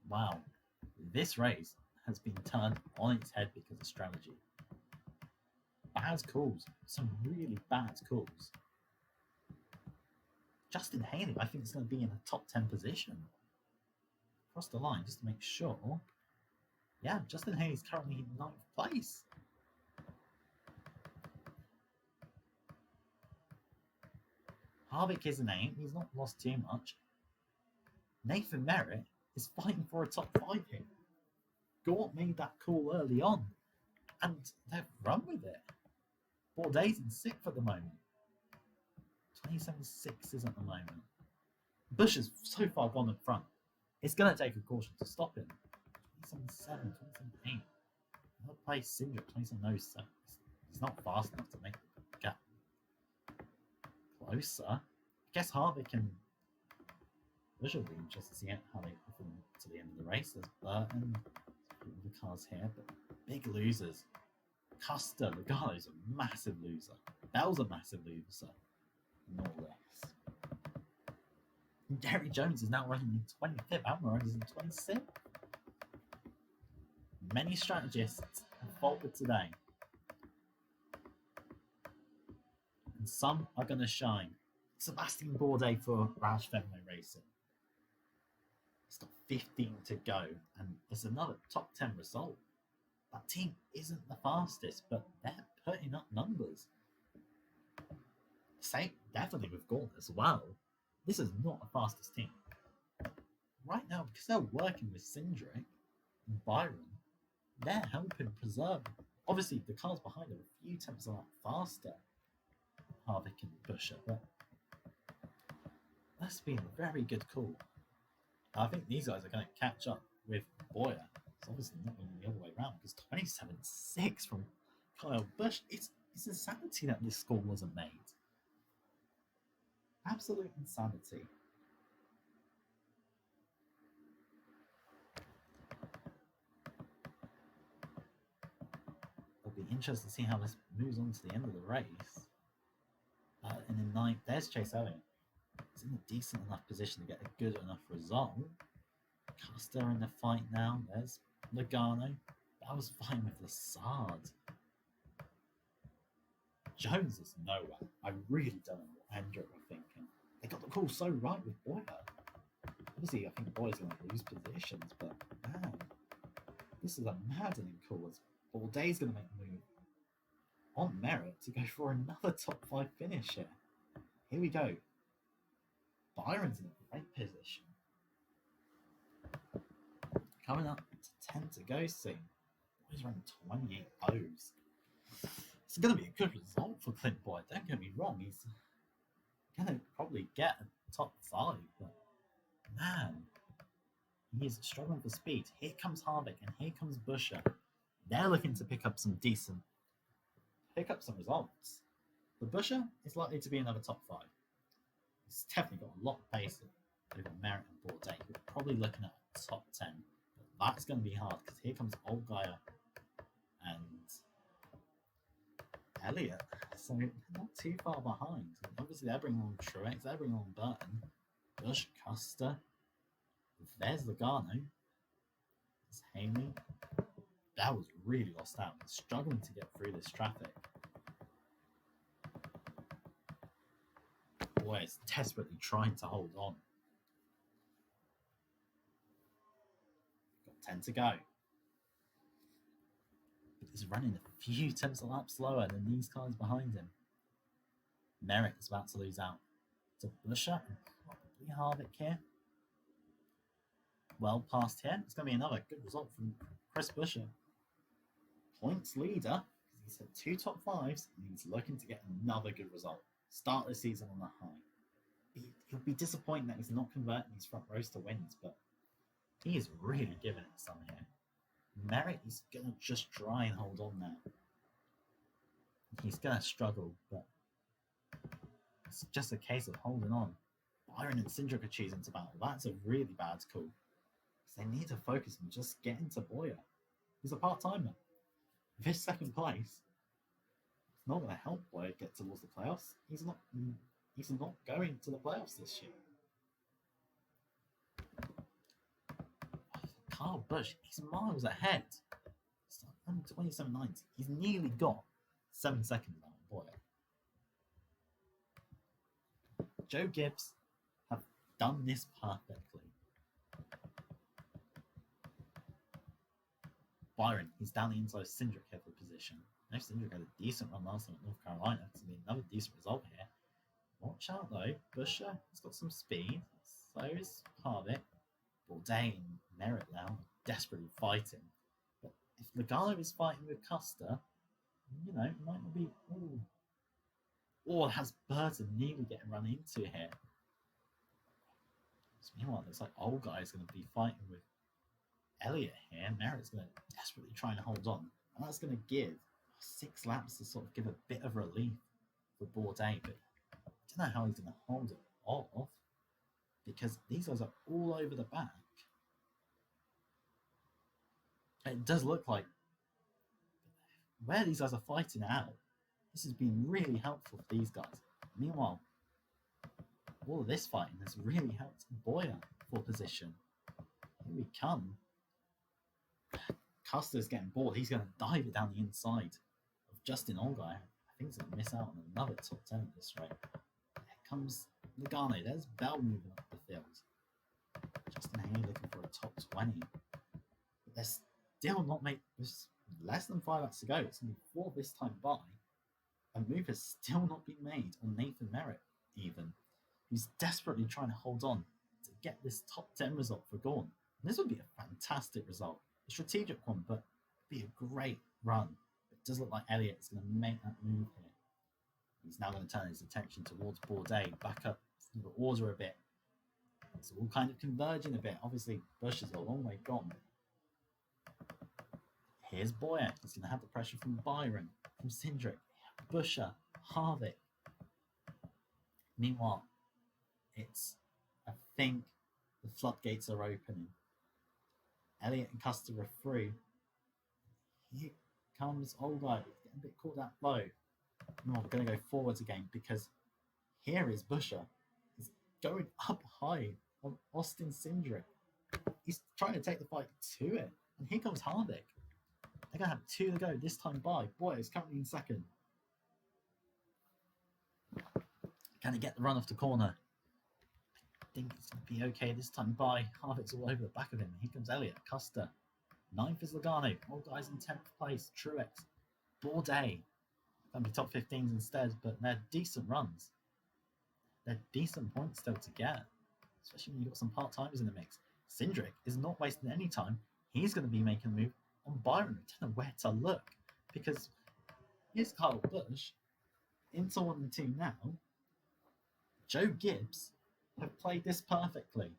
Wow, this race has been turned on its head because of strategy. Bad calls, some really bad calls. Justin Haley, I think, is going to be in a top 10 position. Across the line, just to make sure. Yeah, Justin Haley's currently in 9th place. Harvick is an 8. He's not lost too much. Nathan Merritt is fighting for a top 5 here. Gort made that call early on, and they've run with it. Bourdais in 6th at the moment. 27.6 at the moment. Busch is so far gone in front. It's going to take a caution to stop him. 27.7, 27.8. Another place, Cindric, 27.07. He's not fast enough to make the gap closer. I guess Harvick and Busch will be interested to see how they perform to the end of the race. There's Burton, the cars here, but big losers. Custer, Logano's a massive loser. Bell's a massive loser. And all this. Gary Jones is now running in 25th. Almirola is in 26th. Many strategists have faltered today. And some are going to shine. Sebastian Bourdais for Roush Fenway Racing. He's got 15 to go, and it's another top 10 result. That team isn't the fastest, but they're putting up numbers. Same, definitely with Gaunt as well. This is not the fastest team. Right now, because they're working with Cindric and Byron, they're helping preserve. Obviously, the cars behind are a few tenths faster, Harvick and Buescher, but that's been a very good call. I think these guys are going to catch up with Boyer. It's obviously not going to be the other way around because 27.6 from Kyle Busch. It's insanity that this score wasn't made. Absolute insanity. It'll be interesting to see how this moves on to the end of the race. And in 9th, there's Chase Elliott. He's in a decent enough position to get a good enough result. Custer in the fight now. There's Logano. That was fighting with Lassard. Jones is nowhere. I really don't know what Hendrick were thinking. They got the call so right with Boyer. Obviously, I think Boyer's going to lose positions, but man, this is a maddening call. Bourdais going to make a move on merit to go for another top 5 finish here. Here we go. Byron's in a great position. Coming up to 10 to go soon. Boyer's running 28 O's. It's going to be a good result for Clint Boyer. Don't get me wrong. He's going to probably get a top 5, but man, he's struggling for speed. Here comes Harvick and here comes Buescher. They're looking to pick up some results. But Buescher is likely to be another top 5. He's definitely got a lot of pace over Merritt and Bourdais. We're probably looking at a top 10. But that's going to be hard because here comes Allgaier and Elliott. So not too far behind. Obviously, they're bringing on Truex, they're bringing on Burton, Busch, Custer. There's Logano. There's Haley. That was really lost out. He's struggling to get through this traffic. Boy, it's desperately trying to hold on. Got 10 to go. He's running a few tenths a lap slower than these cars behind him. Merritt is about to lose out to Buescher and probably Harvick here. Well past here. It's going to be another good result from Chris Buescher. Points leader, because he's had 2 top 5s, and he's looking to get another good result. Start the season on a high. He'll be disappointed that he's not converting these front rows to wins, but he is really giving it some here. Merritt is going to just try and hold on now. He's going to struggle, but it's just a case of holding on. Byron and Cindric are choosing to battle. That's a really bad call. They need to focus on just getting to Boyer. He's a part-timer. This second place, it's not going to help Boyer get towards the playoffs. He's not going to the playoffs this year. Kyle Busch, he's miles ahead. It's like 27.90. He's nearly got 7 seconds out on Boyer. Joe Gibbs have done this perfectly. Byron, he's down the inside of Cindric here for position. No, Cindric had a decent run last time at North Carolina. It's going to be another decent result here. Watch out though, Buescher has got some speed. So is Harvick. Bourdais and Merritt now desperately fighting. But if Logano is fighting with Custer, it might not be. Or has Burton nearly getting run into here? So meanwhile, it looks like old guy is going to be fighting with Elliott here. Merritt's going to desperately trying to hold on. And that's going to give 6 laps to sort of give a bit of relief for Bourdais. But I don't know how he's going to hold it off because these guys are all over the back. It does look like where these guys are fighting out, this has been really helpful for these guys. Meanwhile, all of this fighting has really helped Boyer for position. Here we come. Custer's getting bored. He's going to dive it down the inside of Justin Allgaier. I think he's going to miss out on another top 10 at this rate. Here comes Logano. There's Bell moving up the field. Justin Haley looking for a top 20. But they're still not making... There's less than 5 laps to go. It's going to be 4 this time by. A move has still not been made on Nathan Merritt, even. He's desperately trying to hold on to get this top 10 result for Gorn. And this would be a fantastic result. A strategic one, but it'd be a great run. It does look like Elliott is going to make that move here. He's now going to turn his attention towards Bourdais, back up the order a bit. It's all kind of converging a bit. Obviously, Busch is a long way gone. Here's Boyer. He's going to have the pressure from Byron, from Cindric, Buescher, Harvick. Meanwhile, I think the floodgates are opening. Elliott and Custer are through. Here comes Allgaier. He's getting a bit caught out low. No, we're going to go forwards again because here is Buescher. He's going up high on Austin Cindric. He's trying to take the fight to it. And here comes Harvick. They're going to have 2 to go this time by. Boy, is currently in second. Can he get the run off the corner? I think it's going to be okay this time by. Harvick's all over the back of him. Here comes Elliott, Custer. 9th is Logano. All guys in 10th place. Truex, Bourdais. Going to be top 15s instead, but they're decent runs. They're decent points still to get, especially when you've got some part-timers in the mix. Cindric is not wasting any time. He's going to be making a move on Byron. I don't know where to look, because here's Kyle Busch into 1 and 2 now. Joe Gibbs have played this perfectly.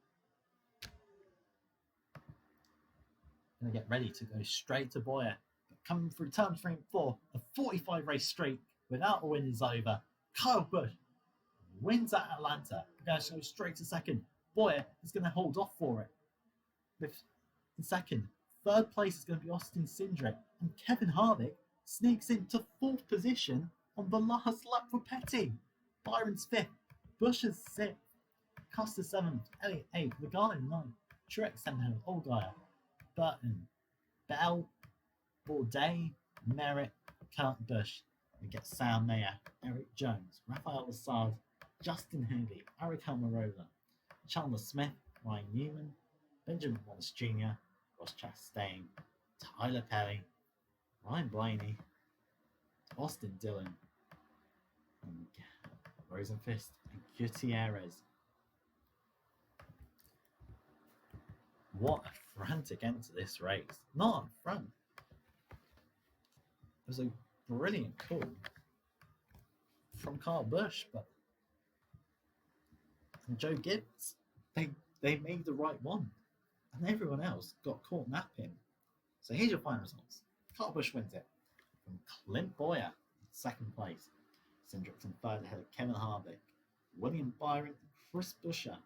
Going to get ready to go straight to Boyer. But coming through turn 3 and 4, a 45 race streak without a win is over. Kyle Busch wins at Atlanta. We're going to go straight to second. Boyer is going to hold off for it. In second, 3rd place is going to be Austin Cindric, and Kevin Harvick sneaks into 4th position on the last lap for Petty. Byron's 5th, Busch is 6th, Custer 7th, Elliott 8th, Logano 9th, Truex 7th, Allgaier, Burton, Bell, Bourdais, Merritt, Kurt Busch. We get Sam Mayer, Eric Jones, Rafael Lassard, Justin Haley, Eric Almirola, Chandler Smith, Ryan Newman, Benjamin Wallace Jr., Ross Chastain, Tyler Perry, Ryan Blaney, Austin Dillon, and Rosenfist and Gutierrez. What a frantic end to this race. Not up front. It was a brilliant call from Kyle Busch, but and Joe Gibbs, they made the right one, and everyone else got caught napping. So here's your final results. Kyle Busch wins it from Clint Boyer in 2nd place, Cindric in 3rd ahead of Kevin Harvick, William Byron and Chris Buescher,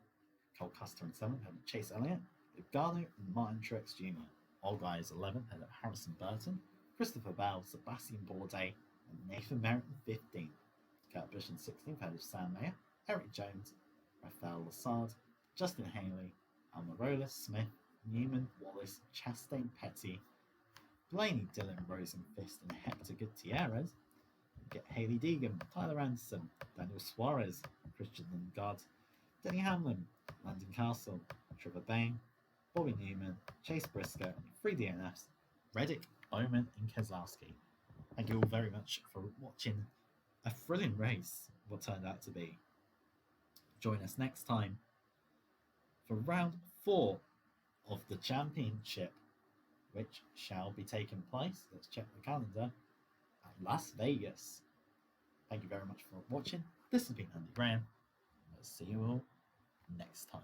Cole Custer in 7th ahead of Chase Elliott, Logano and Martin Truex Jr., Allgaier 11th ahead of Harrison Burton, Christopher Bell, Sebastian Bourdais, and Nathan Merritt in 15th. Kurt Busch in 16th ahead of Sam Mayer, Eric Jones, Rafael Lassard, Justin Haley, Almirola, Smith, Newman, Wallace, Chastain, Petty, Blaney, Dillon, Rosenfist, and Hector Gutierrez. We get Haley Deegan, Tyler Anderson, Daniel Suarez, Christian Lundgaard, Denny Hamlin, Landon Castle, Trevor Bayne, Bobby Newman, Chase Briscoe, and 3 DNFs, Reddick, Bowman, and Keselowski. Thank you all very much for watching a thrilling race, what turned out to be. Join us next time for round 4 of the championship, which shall be taking place, let's check the calendar, at Las Vegas. Thank you very much for watching. This has been Andy Graham. I'll see you all next time.